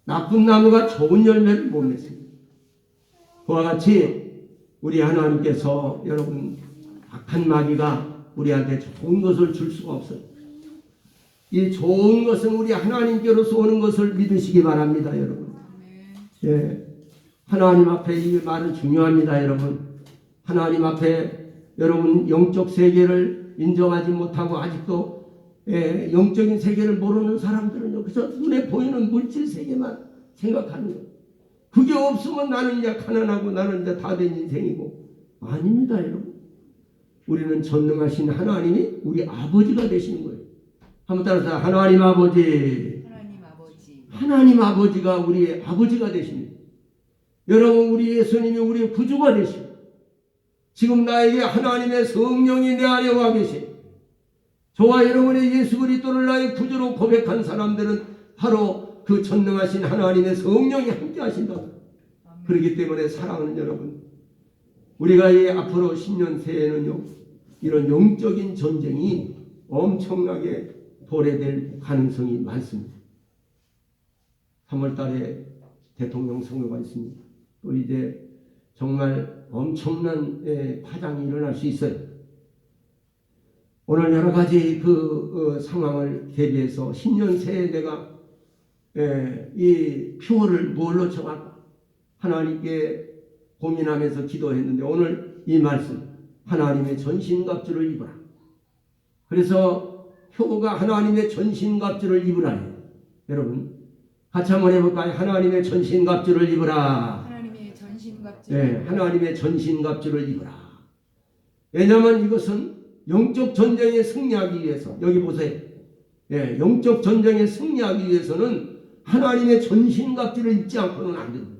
나쁜 나무가 좋은 열매를 못 맺습니다. 그와 같이 우리 하나님께서 여러분 악한 마귀가 우리한테 좋은 것을 줄 수가 없어요. 이 좋은 것은 우리 하나님께로서 오는 것을 믿으시기 바랍니다, 여러분. 예, 하나님 앞에 이 말은 중요합니다, 여러분. 하나님 앞에 여러분 영적 세계를 인정하지 못하고 아직도 영적인 세계를 모르는 사람들은요, 그래서 눈에 보이는 물질 세계만 생각하는 거예요. 그게 없으면 나는 이제 가난하고 나는 이제 다 된 인생이고. 아닙니다, 여러분. 우리는 전능하신 하나님이 우리 아버지가 되시는 거예요. 한번 따라서 하나님 아버지. 하나님 아버지. 하나님 아버지가 우리의 아버지가 되십니다. 여러분, 우리 예수님이 우리의 구주가 되시고, 지금 나에게 하나님의 성령이 내 안에 와 계시. 저와 여러분의 예수 그리스도를 나의 구주로 고백한 사람들은 바로 그 전능하신 하나님의 성령이 함께 하신다. 그렇기 때문에 사랑하는 여러분, 우리가 이 앞으로 10년 새해는요, 이런 영적인 전쟁이 엄청나게 도래될 가능성이 많습니다. 3월 달에 대통령 선거가 있습니다. 또 이제 정말 엄청난 파장이 일어날 수 있어요. 오늘 여러 가지 상황을 대비해서 10년 새에 내가 이 표어를 뭘로 정할까? 하나님께 고민하면서 기도했는데 오늘 이 말씀, 하나님의 전신갑주를 입으라. 그래서 표어가 하나님의 전신갑주를 입으라예요. 여러분 같이 한번 해볼까요? 하나님의 전신갑주를 입으라. 하나님의 전신갑주. 네, 하나님의 전신갑주를 입으라. 왜냐하면 이것은 영적 전쟁에 승리하기 위해서, 여기 보세요. 예, 영적 전쟁에 승리하기 위해서는 하나님의 전신갑주를 입지 않고는 안 됩니다.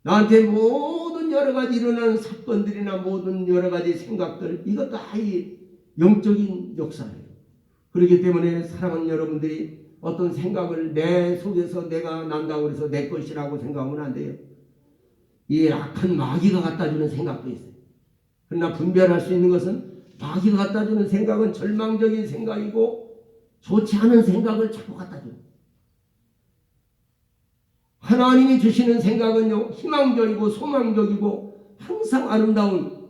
나한테 모든 여러 가지 일어나는 사건들이나 모든 여러 가지 생각들, 이거 다 이 영적인 역사예요. 그렇기 때문에 사랑하는 여러분들이 어떤 생각을 내 속에서 내가 난다고 해서 내 것이라고 생각하면 안 돼요. 이 악한 마귀가 갖다 주는 생각도 있어요. 그러나 분별할 수 있는 것은 마귀가 갖다 주는 생각은 절망적인 생각이고 좋지 않은 생각을 자꾸 갖다 줘요. 하나님이 주시는 생각은요, 희망적이고 소망적이고 항상 아름다운,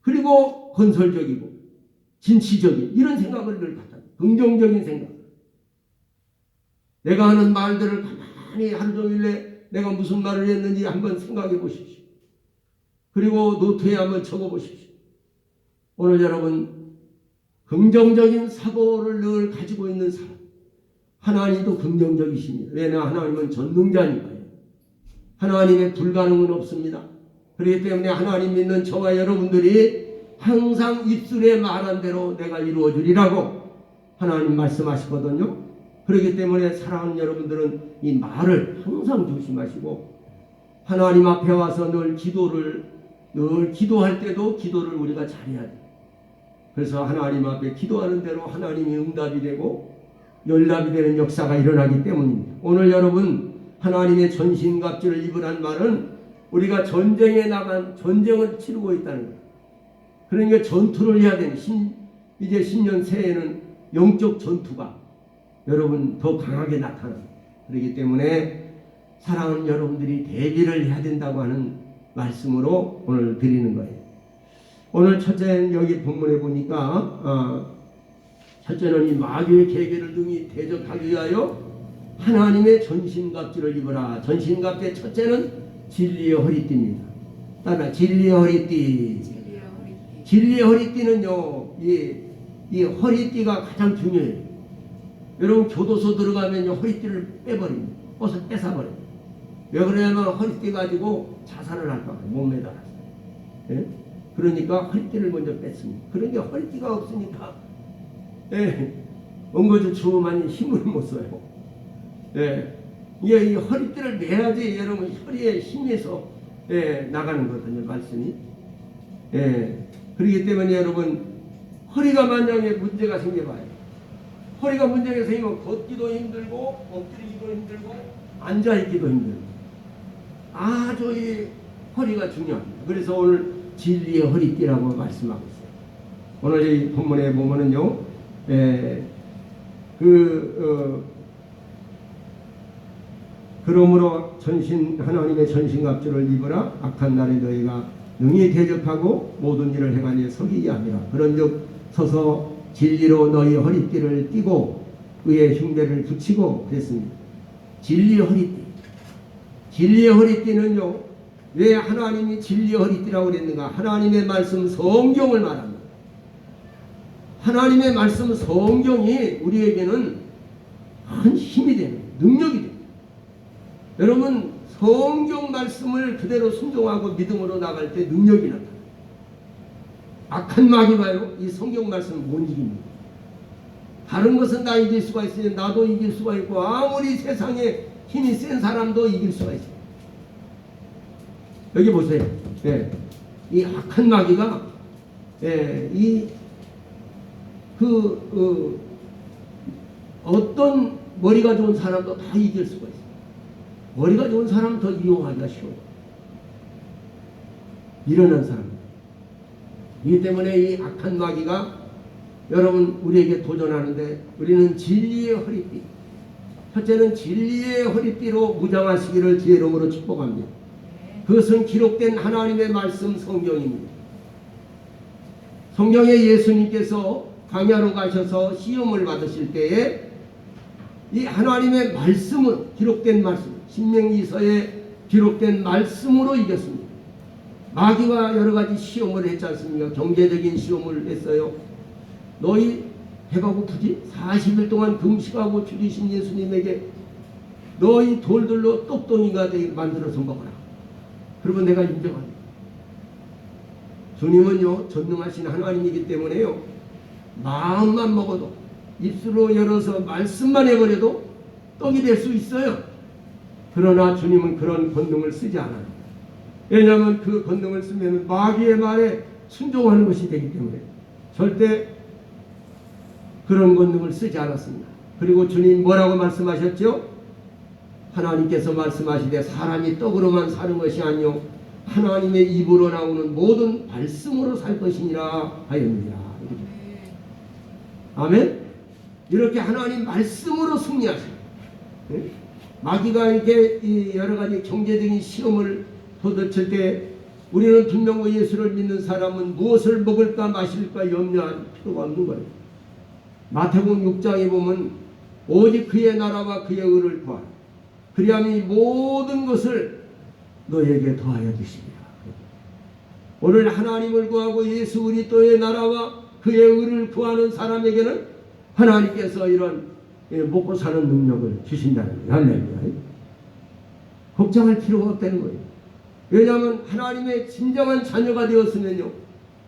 그리고 건설적이고 진취적인 이런 생각을 늘 갖다 줘요. 긍정적인 생각. 내가 하는 말들을 가만히 하루 종일 내가 무슨 말을 했는지 한번 생각해 보십시오. 그리고 노트에 한번 적어 보십시오. 오늘 여러분 긍정적인 사고를 늘 가지고 있는 사람, 하나님도 긍정적이십니다. 왜냐, 하나님은 전능자니까요. 하나님의 불가능은 없습니다. 그렇기 때문에 하나님 믿는 저와 여러분들이 항상 입술에 말한 대로 내가 이루어 주리라고 하나님 말씀하시거든요. 그렇기 때문에 사랑하는 여러분들은 이 말을 항상 조심하시고, 하나님 앞에 와서 늘 기도할 때도 기도를 우리가 잘해야 돼요. 그래서 하나님 앞에 기도하는 대로 하나님이 응답이 되고 연락이 되는 역사가 일어나기 때문입니다. 오늘 여러분 하나님의 전신갑주를 입으란 말은 우리가 전쟁을 치르고 있다는 거예요. 그러니까 전투를 해야 되는, 이제 10년 새해에는 영적 전투가 여러분 더 강하게 나타납니다. 그렇기 때문에 사랑하는 여러분들이 대비를 해야 된다고 하는 말씀으로 오늘 드리는 거예요. 오늘 첫째는 여기 본문에 보니까 첫째는 이 마귀의 계계를 능히 대적하기 위하여 하나님의 전신갑주를 입으라. 전신갑주의 첫째는 진리의 허리띠입니다. 따라 진리의 허리띠. 진리의 허리띠는요, 이 허리띠가 가장 중요해요. 여러분 교도소 들어가면 허리띠를 빼버립니다. 옷을 뺏어버려요. 왜 그러냐면 허리띠 가지고 자살을 할까 봐요. 못 매달아서. 예? 그러니까 허리띠를 먼저 뺐습니다. 그런데 허리띠가 없으니까 엉거주춤하니 힘을 못 써요. 이 허리띠를 매야지 여러분 허리에 힘에서 나가는 거거든요. 말씀이. 그렇기 때문에 여러분 허리가 만약에 문제가 생겨봐요. 허리가 문제가 생기면 걷기도 힘들고 엎드리기도 힘들고 앉아있기도 힘들고 아주 이 허리가 중요합니다. 그래서 오늘 진리의 허리띠라고 말씀하고 있어요. 오늘 이 본문에 보면은요, 그러므로 하나님의 전신갑주를 입으라. 악한 날에 너희가 능히 대적하고 모든 일을 행하니 서기지 아니라. 그런즉 서서 진리로 너희 허리띠를 띠고 의의 흉배를 붙이고 그랬습니다. 진리의 허리띠. 진리의 허리띠는요, 왜 하나님이 진리의 허리띠라고 그랬는가? 하나님의 말씀 성경을 말합니다. 하나님의 말씀 성경이 우리에게는 큰 힘이 되는 능력이 됩니다. 여러분 성경 말씀을 그대로 순종하고 믿음으로 나갈 때 능력이 나타나요. 악한 마귀가요 이 성경 말씀을 못 이깁니다. 다른 것은 다 이길 수가 있으니 나도 이길 수가 있고 아무리 세상에 힘이 센 사람도 이길 수가 있어요. 여기 보세요. 예, 이 악한 마귀가 어떤 머리가 좋은 사람도 다 이길 수가 있어요. 머리가 좋은 사람은 더 이용하기가 쉬워요. 미련한 사람. 이 때문에 이 악한 마귀가 여러분 우리에게 도전하는데 우리는 진리의 허리띠, 첫째는 진리의 허리띠로 무장하시기를 주의 이름으로 축복합니다. 그것은 기록된 하나님의 말씀 성경입니다. 성경에 예수님께서 광야로 가셔서 시험을 받으실 때에 이 하나님의 말씀은 기록된 말씀, 신명기서에 기록된 말씀으로 이겼습니다. 마귀가 여러 가지 시험을 했지 않습니까? 경제적인 시험을 했어요. 너희 배가 고프지? 40일 동안 금식하고 줄이신 예수님에게 너희 돌들로 똑똑이가 되게 만들어서 먹어라. 그러면 내가 인정합니다. 주님은요 전능하신 하나님이기 때문에요 마음만 먹어도 입술로 열어서 말씀만 해버려도 떡이 될 수 있어요. 그러나 주님은 그런 권능을 쓰지 않아요. 왜냐하면 그 권능을 쓰면 마귀의 말에 순종하는 것이 되기 때문에 절대 그런 권능을 쓰지 않았습니다. 그리고 주님 뭐라고 말씀하셨죠? 하나님께서 말씀하시되 사람이 떡으로만 사는 것이 아니요 하나님의 입으로 나오는 모든 말씀으로 살 것이니라 하였느니라. 아멘. 이렇게 하나님 말씀으로 승리하시고 마귀가 이렇게 여러 가지 경제적인 시험을 도닥칠 때 우리는 분명히 예수를 믿는 사람은 무엇을 먹을까 마실까 염려할 필요가 없는 거예요. 마태복음 6장에 보면 오직 그의 나라와 그의 의를 구하라. 그리하면 이 모든 것을 너에게 더하여 주시리라. 오늘 하나님을 구하고 예수 그리스도의 나라와 그의 의를 구하는 사람에게는 하나님께서 이런 먹고 사는 능력을 주신다는 거예요. 할렐루야. 걱정할 필요가 없다는 거예요. 왜냐하면 하나님의 진정한 자녀가 되었으면요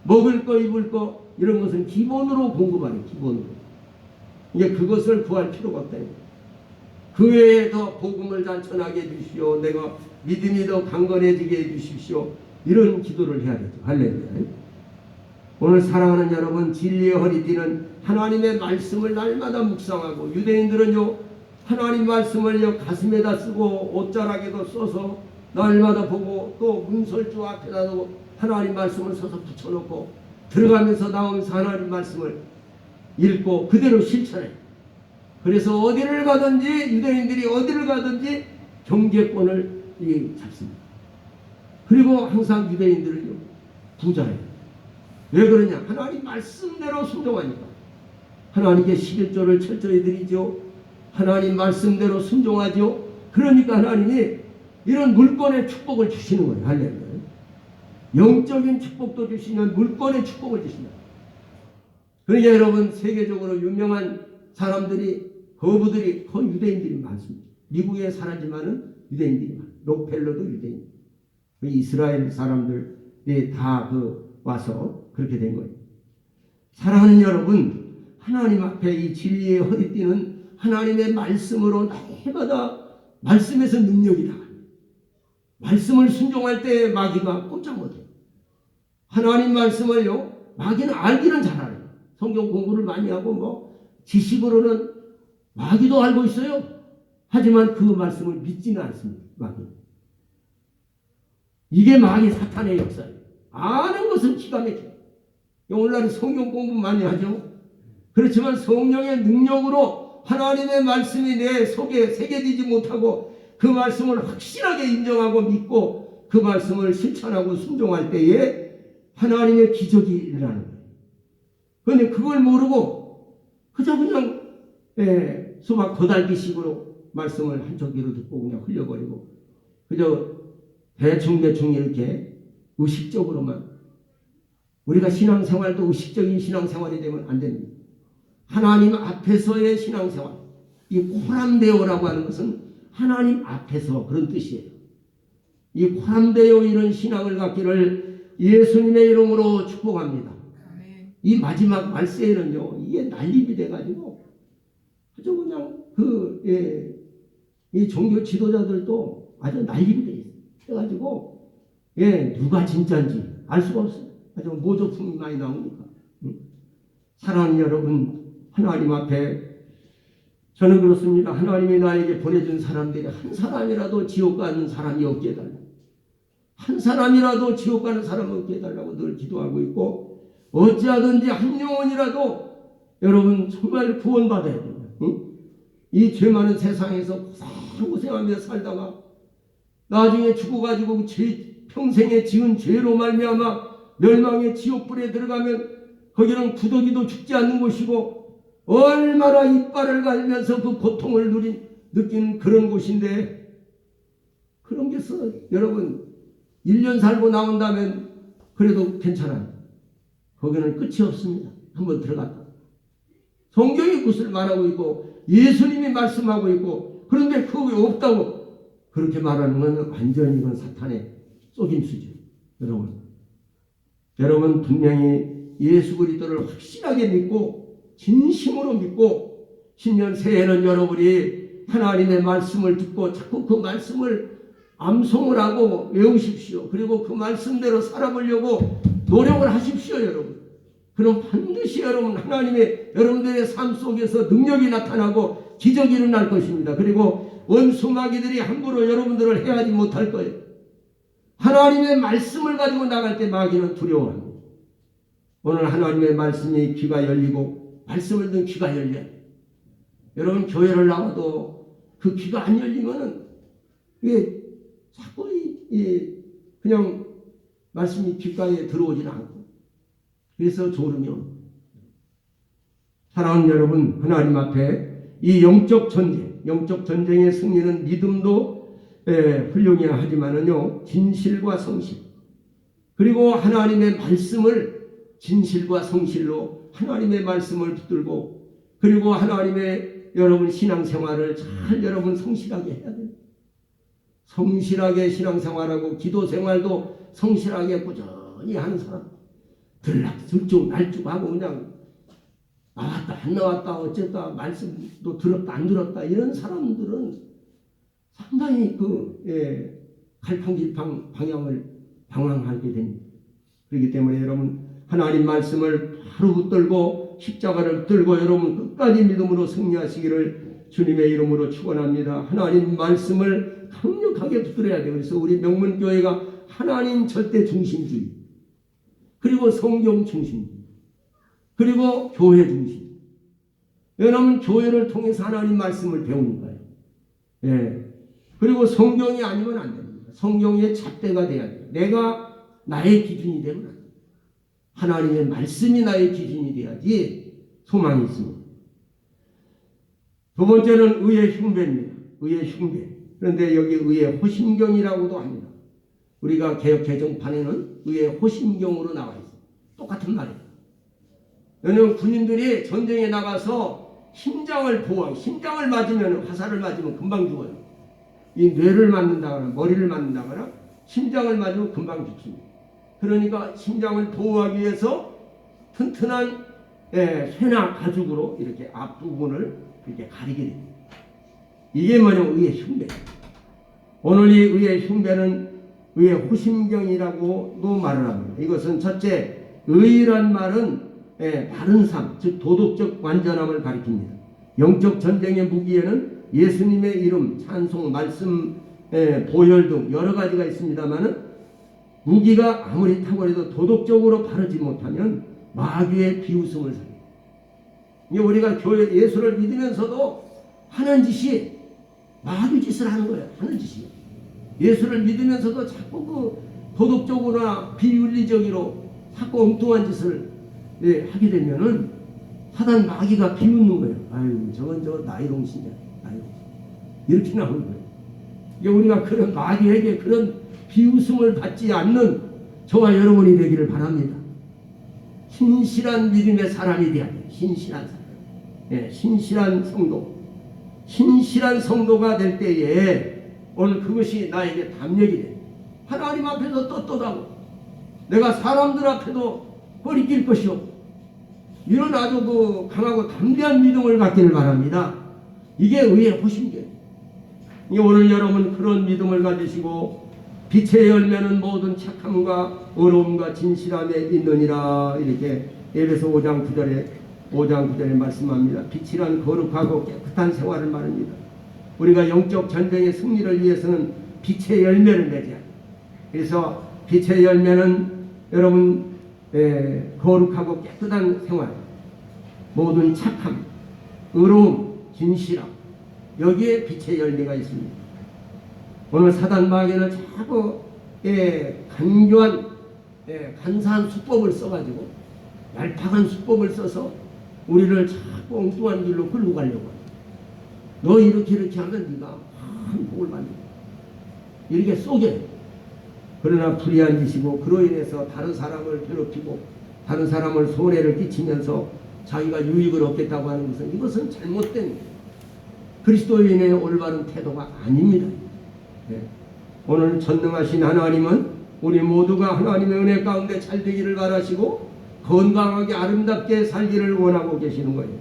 먹을 거 입을 거 이런 것은 기본으로 공급하는 기본으로. 이제 그것을 구할 필요가 없다는 거예요. 그 외에 더 복음을 단천하게 해주시오. 내가 믿음이 더 강건해지게 해주십시오. 이런 기도를 해야 되죠. 할렐루야. 오늘 사랑하는 여러분, 진리의 허리띠는 하나님의 말씀을 날마다 묵상하고, 유대인들은요 하나님 말씀을요 가슴에다 쓰고 옷자락에도 써서 날마다 보고, 또 문설주 앞에다 두고 하나님 말씀을 써서 붙여놓고 들어가면서 나오면서 하나님 말씀을 읽고 그대로 실천해요. 그래서 어디를 가든지 유대인들이 어디를 가든지 경제권을 잡습니다. 그리고 항상 유대인들은요 부자예요. 왜 그러냐? 하나님 말씀대로 순종하니까. 하나님께 11조를 철저히 드리죠. 하나님 말씀대로 순종하죠. 그러니까 하나님이 이런 물권의 축복을 주시는 거예요. 할렐루야. 영적인 축복도 주시는 물권의 축복을 주신다. 그러니까 여러분 세계적으로 유명한 사람들이 거부들이 거의 유대인들이 많습니다. 미국에 살았지만은 유대인들이 많아요. 록펠러도 유대인. 이스라엘 사람들이 다 와서 그렇게 된 거예요. 사랑하는 여러분, 하나님 앞에 이 진리의 허리띠는 하나님의 말씀으로 해마다 말씀에서 능력이 나가요. 말씀을 순종할 때 마귀가 꼼짝 못해요. 하나님 말씀을요 마귀는 알기는 잘 알아요. 성경 공부를 많이 하고 지식으로는 마귀도 알고 있어요. 하지만 그 말씀을 믿지는 않습니다. 마귀는. 이게 마귀 사탄의 역사예요. 아는 것은 기가 막혀요. 오늘날 성경 공부 많이 하죠. 그렇지만 성령의 능력으로 하나님의 말씀이 내 속에 새겨지지 못하고 그 말씀을 확실하게 인정하고 믿고 그 말씀을 실천하고 순종할 때에 하나님의 기적이 일어나는 거예요. 그런데 그걸 모르고 그저 그냥 수박 도달기식으로 말씀을 한쪽 귀로 듣고 그냥 흘려버리고 그저 대충 이렇게 의식적으로만 우리가 신앙생활도 의식적인 신앙생활이 되면 안 됩니다. 하나님 앞에서의 신앙생활. 이 코람데오라고 하는 것은 하나님 앞에서 그런 뜻이에요. 이 코람데오 이런 신앙을 갖기를 예수님의 이름으로 축복합니다. 이 마지막 말세에는요, 이게 난립이 돼가지고 아주 그냥 이 종교 지도자들도 아주 난립이 돼가지고 누가 진짜인지 알 수가 없어요. 아주 모조품이 많이 나오니까. 사랑하는 여러분, 하나님 앞에 저는 그렇습니다. 하나님이 나에게 보내준 사람들이 한 사람이라도 지옥 가는 사람이 없게 해달라고, 한 사람이라도 지옥 가는 사람 없게 해달라고 늘 기도하고 있고, 어찌하든지 한 영혼이라도 여러분 정말 구원받아야 됩니다. 이 죄 많은 세상에서 고생하며 살다가 나중에 죽어가지고 평생에 지은 죄로 말미암아 멸망의 지옥불에 들어가면 거기는 구더기도 죽지 않는 곳이고 얼마나 이빨을 갈면서 그 고통을 느끼는 그런 곳인데, 그런 게 있어. 여러분 1년 살고 나온다면 그래도 괜찮아요. 거기는 끝이 없습니다. 한번 들어갔다. 성경이 그것을 말하고 있고 예수님이 말씀하고 있고, 그런데 그게 없다고 그렇게 말하는 건 완전히 이건 사탄의 속임수죠. 여러분 분명히 예수 그리스도를 확실하게 믿고 진심으로 믿고 신년 새해에는 여러분이 하나님의 말씀을 듣고 자꾸 그 말씀을 암송을 하고 외우십시오. 그리고 그 말씀대로 살아보려고 노력을 하십시오. 여러분, 그럼 반드시 여러분 하나님의 여러분들의 삶 속에서 능력이 나타나고 기적이 일어날 것입니다. 그리고 원수 마귀들이 함부로 여러분들을 해하지 못할 거예요. 하나님의 말씀을 가지고 나갈 때 마귀는 두려워합니다. 오늘 하나님의 말씀이 귀가 열리고 말씀을 듣는 귀가 열려요. 여러분 교회를 나와도 그 귀가 안 열리면은 이게 자꾸 그냥 말씀이 귓가에 들어오지는 않고, 그래서 졸음이 옵니다. 사랑하는 여러분, 하나님 앞에 이 영적 전쟁의 승리는 믿음도 훌륭해야 하지만은요, 진실과 성실, 그리고 하나님의 말씀을 진실과 성실로 하나님의 말씀을 붙들고, 그리고 하나님의 여러분 신앙생활을 잘 여러분 성실하게 해야 돼요. 성실하게 신앙생활하고 기도생활도 성실하게 꾸준히 하는 사람, 들쭉날쭉하고 그냥 나왔다 안 나왔다 어쨌다 말씀도 들었다 안 들었다 이런 사람들은 상당히 갈팡질팡 방향을 방황하게 됩니다. 그렇기 때문에 여러분 하나님 말씀을 바로 붙들고 십자가를 들고 여러분 끝까지 믿음으로 승리하시기를 주님의 이름으로 축원합니다. 하나님 말씀을 강력하게 붙들어야 돼요. 그래서 우리 명문교회가 하나님 절대 중심주의, 그리고 성경 중심, 그리고 교회 중심. 여러분 교회를 통해서 하나님 말씀을 배우는 거예요. 그리고 성경이 아니면 안 됩니다. 성경의 잣대가 돼야 돼요. 내가 나의 기준이 되면 안 돼요. 하나님의 말씀이 나의 기준이 돼야지 소망이 있습니다. 두 번째는 의의 흉배입니다. 의의 흉배. 그런데 여기 의의 호심경이라고도 합니다. 우리가 개역 개정판에는 의의 호심경으로 나와 있어요. 똑같은 말이에요. 왜냐하면 군인들이 전쟁에 나가서 심장을 맞으면, 화살을 맞으면 금방 죽어요. 이 뇌를 맞는다거나 머리를 맞는다거나 심장을 맞으면 금방 죽습니다. 그러니까 심장을 보호하기 위해서 튼튼한 쇠나 가죽으로 이렇게 앞부분을 이렇게 가리게 됩니다. 이게 뭐냐면 의의 흉배. 오늘 이 의의 흉배는 의의 호심경이라고도 말을 합니다. 이것은 첫째, 의란 말은 바른 삶, 즉 도덕적 완전함을 가리킵니다. 영적 전쟁의 무기에는 예수님의 이름, 찬송, 말씀, 보혈 등 여러 가지가 있습니다만은 무기가 아무리 탁월해도 도덕적으로 바르지 못하면 마귀의 비웃음을 삽니다. 우리가 교회 예수를 믿으면서도 하는 짓이 마귀 짓을 하는 거예요. 하는 짓이. 예수를 믿으면서도 자꾸 그 도덕적으로나 비윤리적으로 자꾸 엉뚱한 짓을 하게 되면은 사단 마귀가 비웃는 거예요. 아유, 저건 저 나이롱신이야. 이렇게 나오는 거예요. 우리가 그런 마귀에게 그런 비웃음을 받지 않는 저와 여러분이 되기를 바랍니다. 신실한 믿음의 사람이 되어야 돼요. 신실한 사람. 예, 신실한 성도. 신실한 성도가 될 때에 오늘 그것이 나에게 담력이 돼. 하나님 앞에서 떳떳하고 내가 사람들 앞에도 허리낄 것이 없고 이런 아주 그 강하고 담대한 믿음을 갖기를 바랍니다. 이게 의의 호심이에요. 오늘 여러분 그런 믿음을 가지시고 빛의 열매는 모든 착함과 의로움과 진실함에 있느니라 이렇게 에베소 5장 9절에 말씀합니다. 빛이란 거룩하고 깨끗한 생활을 말합니다. 우리가 영적 전쟁의 승리를 위해서는 빛의 열매를 맺어야 합니다. 그래서 빛의 열매는 여러분 거룩하고 깨끗한 생활, 모든 착함, 의로움, 진실함, 여기에 빛의 열매가 있습니다. 오늘 사단 마귀는 자꾸 간교한 간사한 수법을 써가지고 얄팍한 수법을 써서 우리를 자꾸 엉뚱한 길로 끌고 가려고 해요. 너 이렇게 하면 네가 큰 복을 받는다. 이렇게 속여요. 그러나 불의한 짓이고 그로 인해서 다른 사람을 괴롭히고 다른 사람을 손해를 끼치면서 자기가 유익을 얻겠다고 하는 것은 이것은 잘못된 그리스도인의 올바른 태도가 아닙니다. 네. 오늘 전능하신 하나님은 우리 모두가 하나님의 은혜 가운데 잘 되기를 바라시고 건강하게 아름답게 살기를 원하고 계시는 거예요.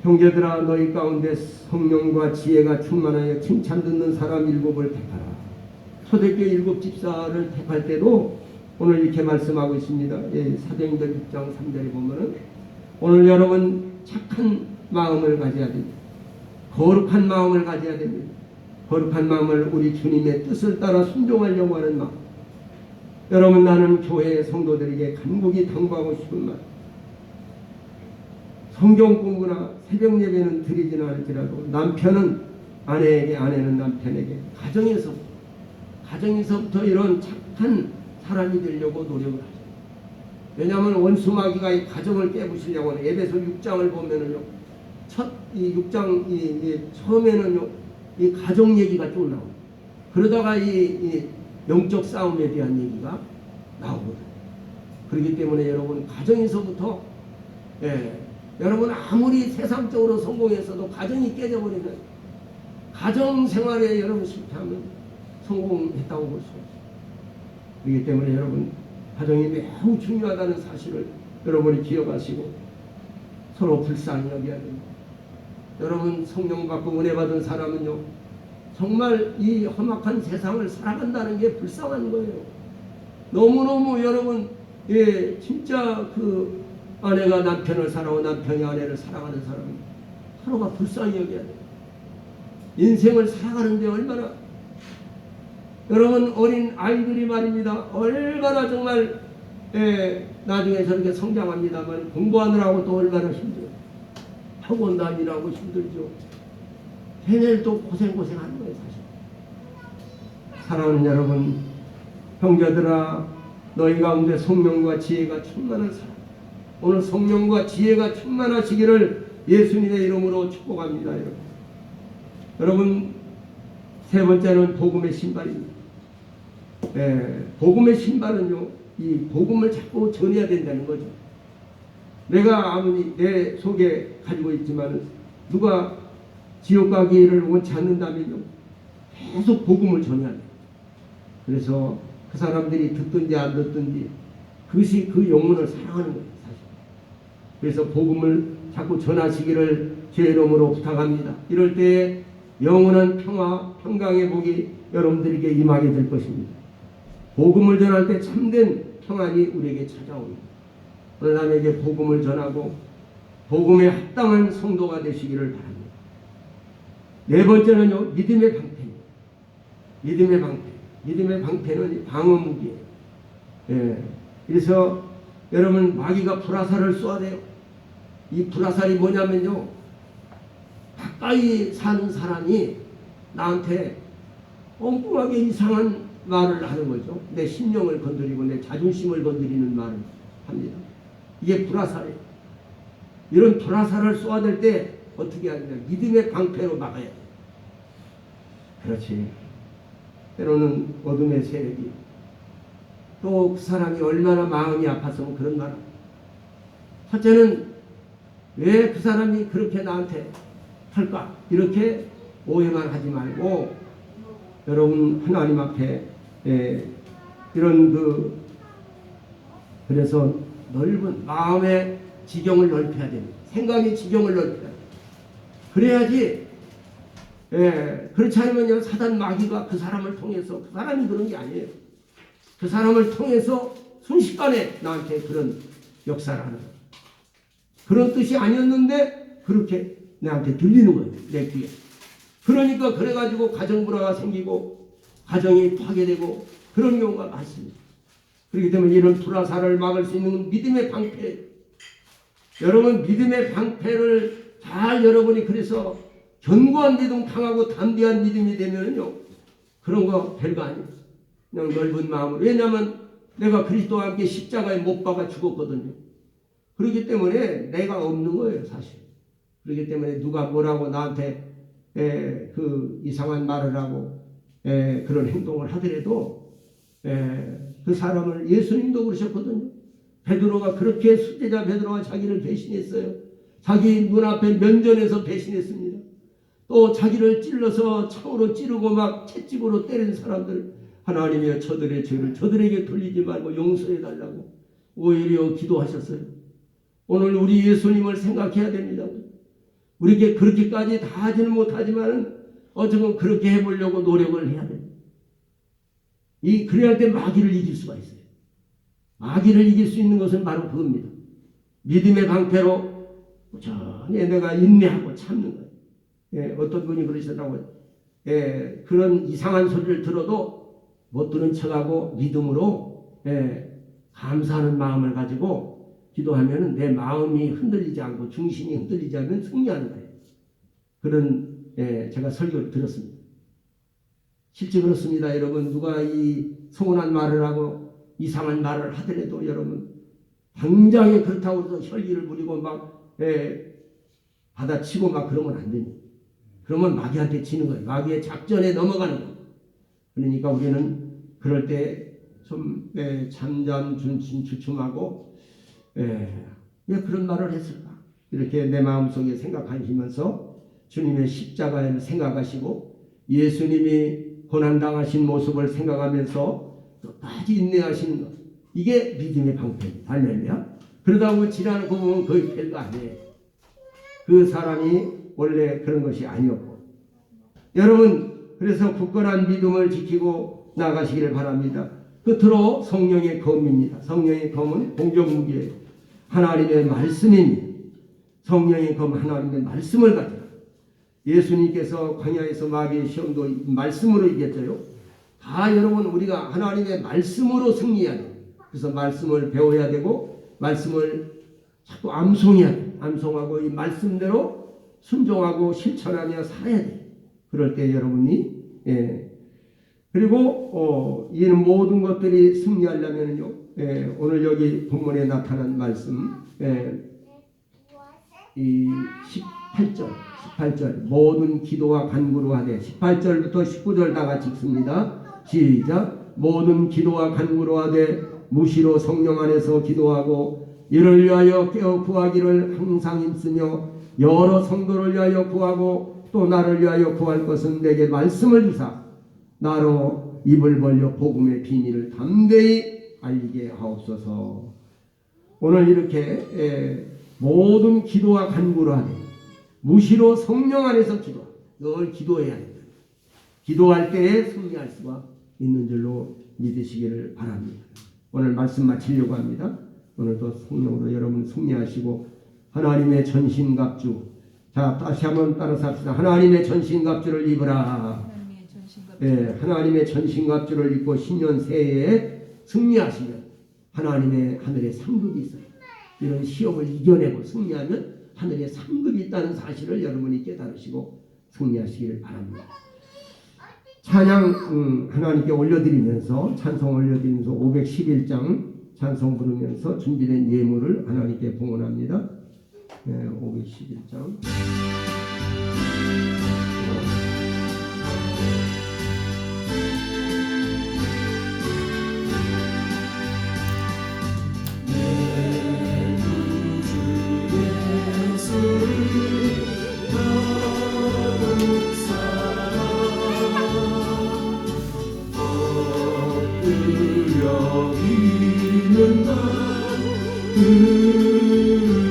형제들아 너희 가운데 성령과 지혜가 충만하여 칭찬 듣는 사람 7을 택하라. 초대교회 7 집사를 택할 때도 오늘 이렇게 말씀하고 있습니다. 사도행전 6장 3절에 보면은 오늘 여러분 착한 마음을 가져야 됩니다. 거룩한 마음을 가져야 됩니다. 거룩한 마음을 우리 주님의 뜻을 따라 순종하려고 하는 마음. 여러분 나는 교회 성도들에게 간곡히 당부하고 싶은 말. 성경 공부나 새벽 예배는 드리지는 않을지라도 남편은 아내에게, 아내는 남편에게 가정에서부터 이런 착한 사람이 되려고 노력을 하죠. 왜냐하면 원수 마귀가 이 가정을 깨부시려고 하는 에베소 6장을 보면은요, 이 6장 처음에는요, 이 가정 얘기가 쭉 나옵니다. 그러다가 이 영적 싸움에 대한 얘기가 나오거든요. 그렇기 때문에 여러분 가정에서부터 여러분 아무리 세상적으로 성공했어도 가정이 깨져버리면 가정 생활에 여러분 실패하면 성공했다고 볼 수 없어요. 그렇기 때문에 여러분 가정이 매우 중요하다는 사실을 여러분이 기억하시고 서로 불쌍히 여겨야 됩니다. 여러분 성령 받고 은혜 받은 사람은요 정말 이 험악한 세상을 살아간다는 게 불쌍한 거예요. 너무너무 여러분 진짜 그 아내가 남편을 사랑하고 남편이 아내를 사랑하는 사람은 서로가 불쌍히 여겨야 돼요. 인생을 살아가는데 얼마나 여러분 어린 아이들이 말입니다. 얼마나 정말 나중에 저렇게 성장합니다만 공부하느라고 또 얼마나 힘들어요. 학원 다니라고 힘들죠. 걔네들 또 고생하는 거예요 사실. 사랑하는 여러분 형제들아 너희 가운데 성령과 지혜가 충만한 사람 오늘 성령과 지혜가 충만하시기를 예수님의 이름으로 축복합니다. 여러분 세 번째는 복음의 신발입니다. 복음의 신발은요 이 복음을 자꾸 전해야 된다는 거죠. 내가 아무리 내 속에 가지고 있지만 누가 지옥 가기를 원치 않는다면요 계속 복음을 전해야 돼요. 그래서 그 사람들이 듣든지 안 듣든지 그것이 그 영혼을 사랑하는 거예요 사실. 그래서 복음을 자꾸 전하시기를 주의 이름으로 부탁합니다. 이럴 때 영원한 평화 평강의 복이 여러분들에게 임하게 될 것입니다. 복음을 전할 때 참된 평안이 우리에게 찾아옵니다. 하나님에게 복음을 전하고 복음에 합당한 성도가 되시기를 바랍니다. 네 번째는요 믿음의 방패입니다. 믿음의 방패는 방어 무기예요. 그래서 여러분 마귀가 불화살을 쏘아대요. 이 불화살이 뭐냐면요 가까이 사는 사람이 나한테 엉뚱하게 이상한 말을 하는 거죠. 내 심령을 건드리고 내 자존심을 건드리는 말을 합니다. 이게 불화살이에요. 이런 불화살을 쏘아댈 때 어떻게 하느냐 믿음의 방패로 막아야 돼요. 그렇지. 때로는 어둠의 세력이 또 그 사람이 얼마나 마음이 아팠으면 그런 말. 첫째는 왜 그 사람이 그렇게 나한테 할까? 이렇게 오해만 하지 말고 여러분 하나님 앞에 이런 그래서 넓은 마음의 지경을 넓혀야 됩니다. 생각의 지경을 넓혀야 됩니다. 그래야지 그렇지 않으면 사단 마귀가 그 사람을 통해서 그 사람이 그런 게 아니에요. 그 사람을 통해서 순식간에 나한테 그런 역사를 하는 거예요. 그런 뜻이 아니었는데 그렇게 나한테 들리는 거예요. 내 귀에. 그러니까 그래가지고 가정불화가 생기고 가정이 파괴되고 그런 경우가 많습니다. 그렇기 때문에 이런 불화사를 막을 수 있는 믿음의 방패. 여러분 믿음의 방패를 잘 여러분이 그래서 견고한 믿음, 강하고 담대한 믿음이 되면요 그런 거 별거 아니에요. 그냥 넓은 마음으로. 왜냐하면 내가 그리스도와 함께 십자가에 못 박아 죽었거든요. 그렇기 때문에 내가 없는 거예요, 사실. 그렇기 때문에 누가 뭐라고 나한테 그 이상한 말을 하고 그런 행동을 하더라도 그 사람을 예수님도 그러셨거든요. 베드로가 그렇게 수제자 베드로가 자기를 배신했어요. 자기 눈앞에 면전에서 배신했습니다. 또 자기를 찔러서 창으로 찌르고 막 채찍으로 때린 사람들 하나님이여 저들의 죄를 저들에게 돌리지 말고 용서해 달라고 오히려 기도하셨어요. 오늘 우리 예수님을 생각해야 됩니다. 우리에게 그렇게까지 다 하지는 못하지만 어쩌면 그렇게 해보려고 노력을 해야 됩니다. 그래야 때 마귀를 이길 수가 있어요. 마귀를 이길 수 있는 것은 바로 그겁니다. 믿음의 방패로 꾸준히 내가 인내하고 참는 거예요. 어떤 분이 그러시더라고요. 그런 이상한 소리를 들어도 못 들은 척하고 믿음으로 감사하는 마음을 가지고 기도하면 내 마음이 흔들리지 않고 중심이 흔들리지 않으면 승리하는 거예요. 그런 제가 설교를 들었습니다. 실제 그렇습니다. 여러분 누가 이 서운한 말을 하고 이상한 말을 하더라도 여러분 당장에 그렇다고 해서 혈기를 부리고 막 받아치고 막 그러면 안 됩니다. 그러면 마귀한테 지는 거예요. 마귀의 작전에 넘어가는 거예요. 그러니까 우리는 그럴 때 좀 잠잠주춤하고 왜 그런 말을 했을까? 이렇게 내 마음속에 생각하시면서 주님의 십자가를 생각하시고 예수님이 고난당하신 모습을 생각하면서 끝까지 인내하시는 것. 이게 믿음의 방패입니다. 할렐루야. 그러다 보면 지나는 거 보면 거의 별거 아니에요. 그 사람이 원래 그런 것이 아니었고. 여러분 그래서 굳건한 믿음을 지키고 나가시기를 바랍니다. 끝으로 성령의 검입니다. 성령의 검은 공격무기예요. 하나님의 말씀입니다. 성령의 검 하나님의 말씀을 가지고 예수님께서 광야에서 마귀의 시험도 말씀으로 이겼어요. 다 여러분 우리가 하나님의 말씀으로 승리해야 돼요. 그래서 말씀을 배워야 되고 말씀을 자꾸 암송해야 돼요. 암송하고 이 말씀대로 순종하고 실천하며 살아야 돼요. 그럴 때 여러분이 그리고 이런 모든 것들이 승리하려면요 오늘 여기 본문에 나타난 말씀 이 18절 모든 기도와 간구로 하되 18절부터 19절 다 같이 읽습니다. 시작. 모든 기도와 간구로 하되 무시로 성령 안에서 기도하고 이를 위하여 깨어 구하기를 항상 힘쓰며 여러 성도를 위하여 구하고 또 나를 위하여 구할 것은 내게 말씀을 주사 나로 입을 벌려 복음의 비밀을 담대히 알리게 하옵소서. 오늘 이렇게 모든 기도와 간구로 하되 무시로 성령 안에서 기도. 늘 기도해야 합니다. 기도할 때에 승리할 수가 있는 줄로 믿으시기를 바랍니다. 오늘 말씀 마치려고 합니다. 오늘도 성령으로 여러분 승리하시고 하나님의 전신갑주. 자 다시 한번 따라서 합시다. 하나님의 전신갑주를 입으라. 하나님의 전신갑주를 입고 신년 새해에 승리하시면 하나님의 하늘에 상급이 있어요. 이런 시험을 이겨내고 승리하면 하늘에 상급이 있다는 사실을 여러분이 깨달으시고 승리하시기를 바랍니다. 찬양 하나님께 올려드리면서 찬송 올려드리면서 511장 찬송 부르면서 준비된 예물을 하나님께 봉헌합니다. 511장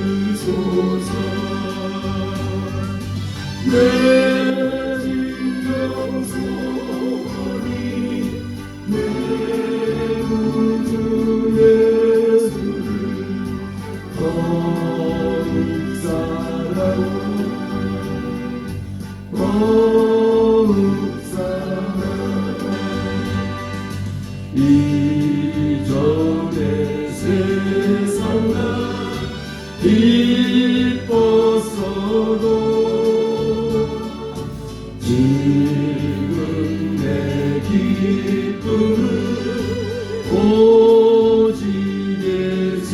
들으소서. 내 진정소원이 내 구주 예수를 거룩 사랑하고 거룩 사랑하고 이전의 세상아 기뻤어도 지금 내 기쁨은 오직 예수.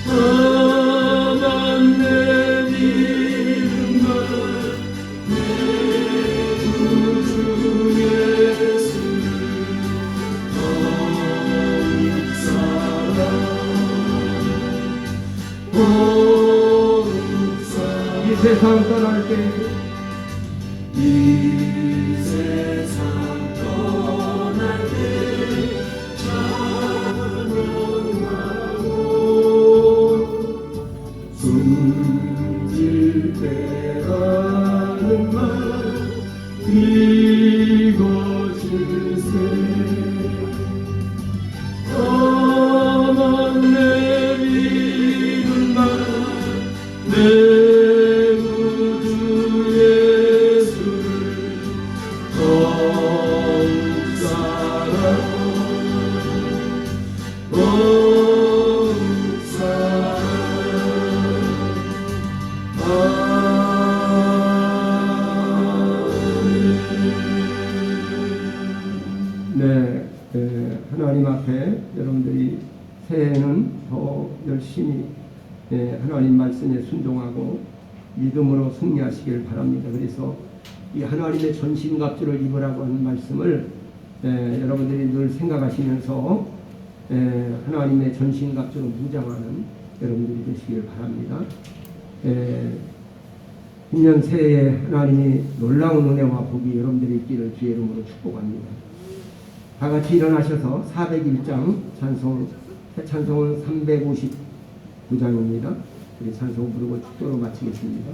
다만 내 믿음과 내 구주 예수를 더욱 사랑하고 이 세상 떠날 때 이 세상 떠날 때 찬양하고 숨질 때라는 말 이것일세. 다만 내 믿음만 내 구주 예수를 더욱 사랑하고 더욱 네, 하나님 앞에 여러분들이 새해에는 더 열심히 하나님 말씀에 순종하고 믿음으로 승리하시길 바랍니다. 그래서 이 하나님의 전신갑주를 입으라고 하는 말씀을 여러분들이 늘 생각하시면서 하나님의 전신갑주로 무장하는 여러분들이 되시길 바랍니다. 신년 새해에 하나님이 놀라운 은혜와 복이 여러분들이 있기를 주의 이름으로 축복합니다. 다 같이 일어나셔서 401장 찬송은 359장입니다. 우리 찬송 부르고 축도로 마치겠습니다.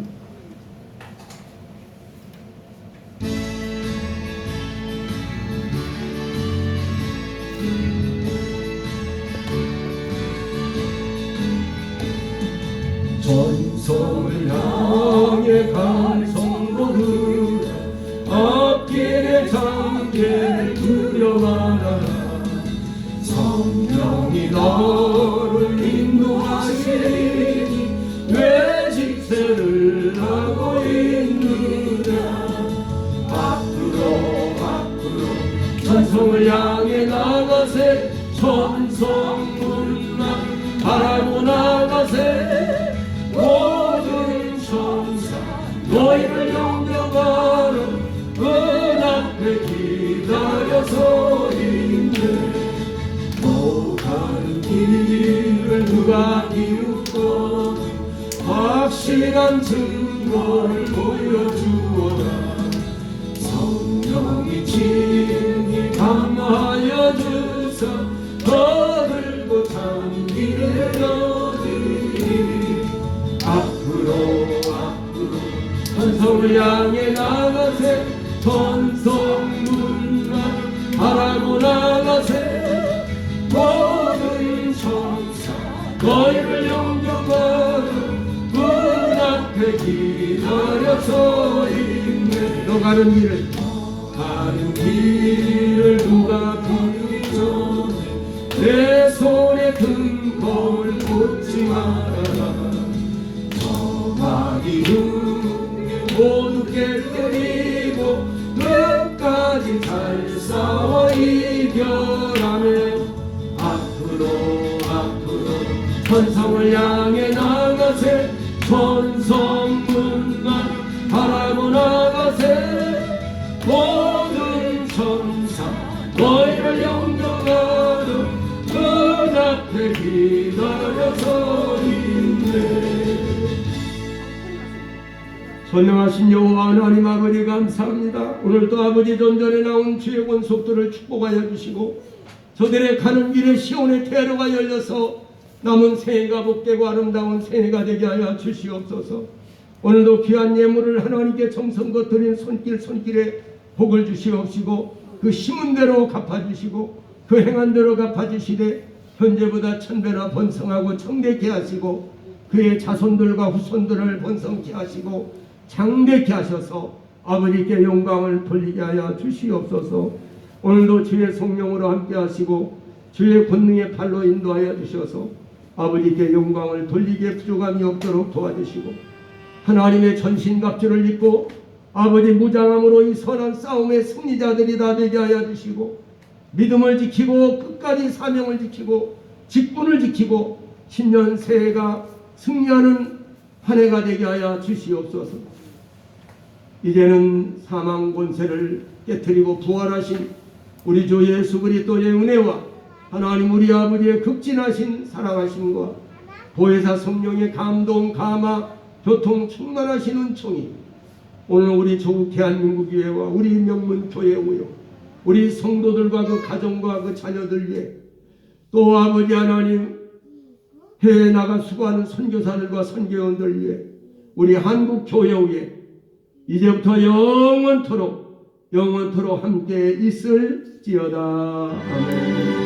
전성을 향해 간성으로 앞길의 장계를 두려워하라. 성령이 너를 인도하시니 왜 직세를 하고 있느냐. 앞으로 천성을 향해 나가세. 천성문만 바라고 나가세. 모든 천사 너희를 영접하러 그 앞에 기다려서 있네. 또 다른 길을 누가 비웃고 확실한 증거를 보여주어라. 성령이 친히 감화하여 주사 거들고 장기를 여드리니. 앞으로 천성을 향해 나가세. 천성문만 바라고 나가세. 모든 천사 너희를 영접하러 문 앞에 기다려서 있네. 너 가는 길을 누가 비웃죠. 내 손에 등불 꽂지 말아라. 마귀 모두 깨뜨리고 끝까지 잘 싸워 이겨라며. 앞으로 천성을 향해 나가세. 천성문만 바라고 나가세. 모든 천사 너희를 영접하러 문 앞에 기다려서 있네. 선명하신 여호와 하나님 아버지 감사합니다. 오늘도 아버지 전전에 나온 주의 권속들을 축복하여 주시고 저들의 가는 길에 시온의 대로가 열려서 남은 새해가 복되고 아름다운 새해가 되게 하여 주시옵소서. 오늘도 귀한 예물을 하나님께 정성껏 드린 손길에 복을 주시옵시고 그 심은 대로 갚아주시고 그 행한 대로 갚아주시되 현재보다 천배나 번성하고 청대케 하시고 그의 자손들과 후손들을 번성케 하시고 장대케 하셔서 아버지께 영광을 돌리게 하여 주시옵소서. 오늘도 주의 성령으로 함께 하시고 주의 권능의 팔로 인도하여 주셔서 아버지께 영광을 돌리기에 부족함이 없도록 도와주시고 하나님의 전신갑주를 입고 아버지 무장함으로 이 선한 싸움의 승리자들이 다 되게 하여 주시고 믿음을 지키고 끝까지 사명을 지키고 직분을 지키고 신년 새해가 승리하는 한 해가 되게 하여 주시옵소서. 이제는 사망 권세를 깨뜨리고 부활하신 우리 주 예수 그리스도의 은혜와 하나님 우리 아버지의 극진하신 사랑하심과 보혜사 성령의 감동 감화 교통 충만하신 은총이 오늘 우리 조국 대한민국 교회와 우리 명문 교회 우요 우리 성도들과 그 가정과 그 자녀들 위해 또 아버지 하나님 해외에 나가 수고하는 선교사들과 선교원들 위해 우리 한국 교회 위에 이제부터 영원토록 함께 있을지어다. 아멘.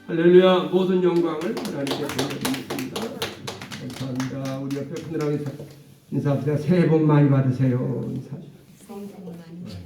할렐루야. 모든 영광을 하나님께 돌려드리겠습니다. 감사합니다. 우리 옆에 분들하고 인사합니다. 새해 복 많이 받으세요. 인사.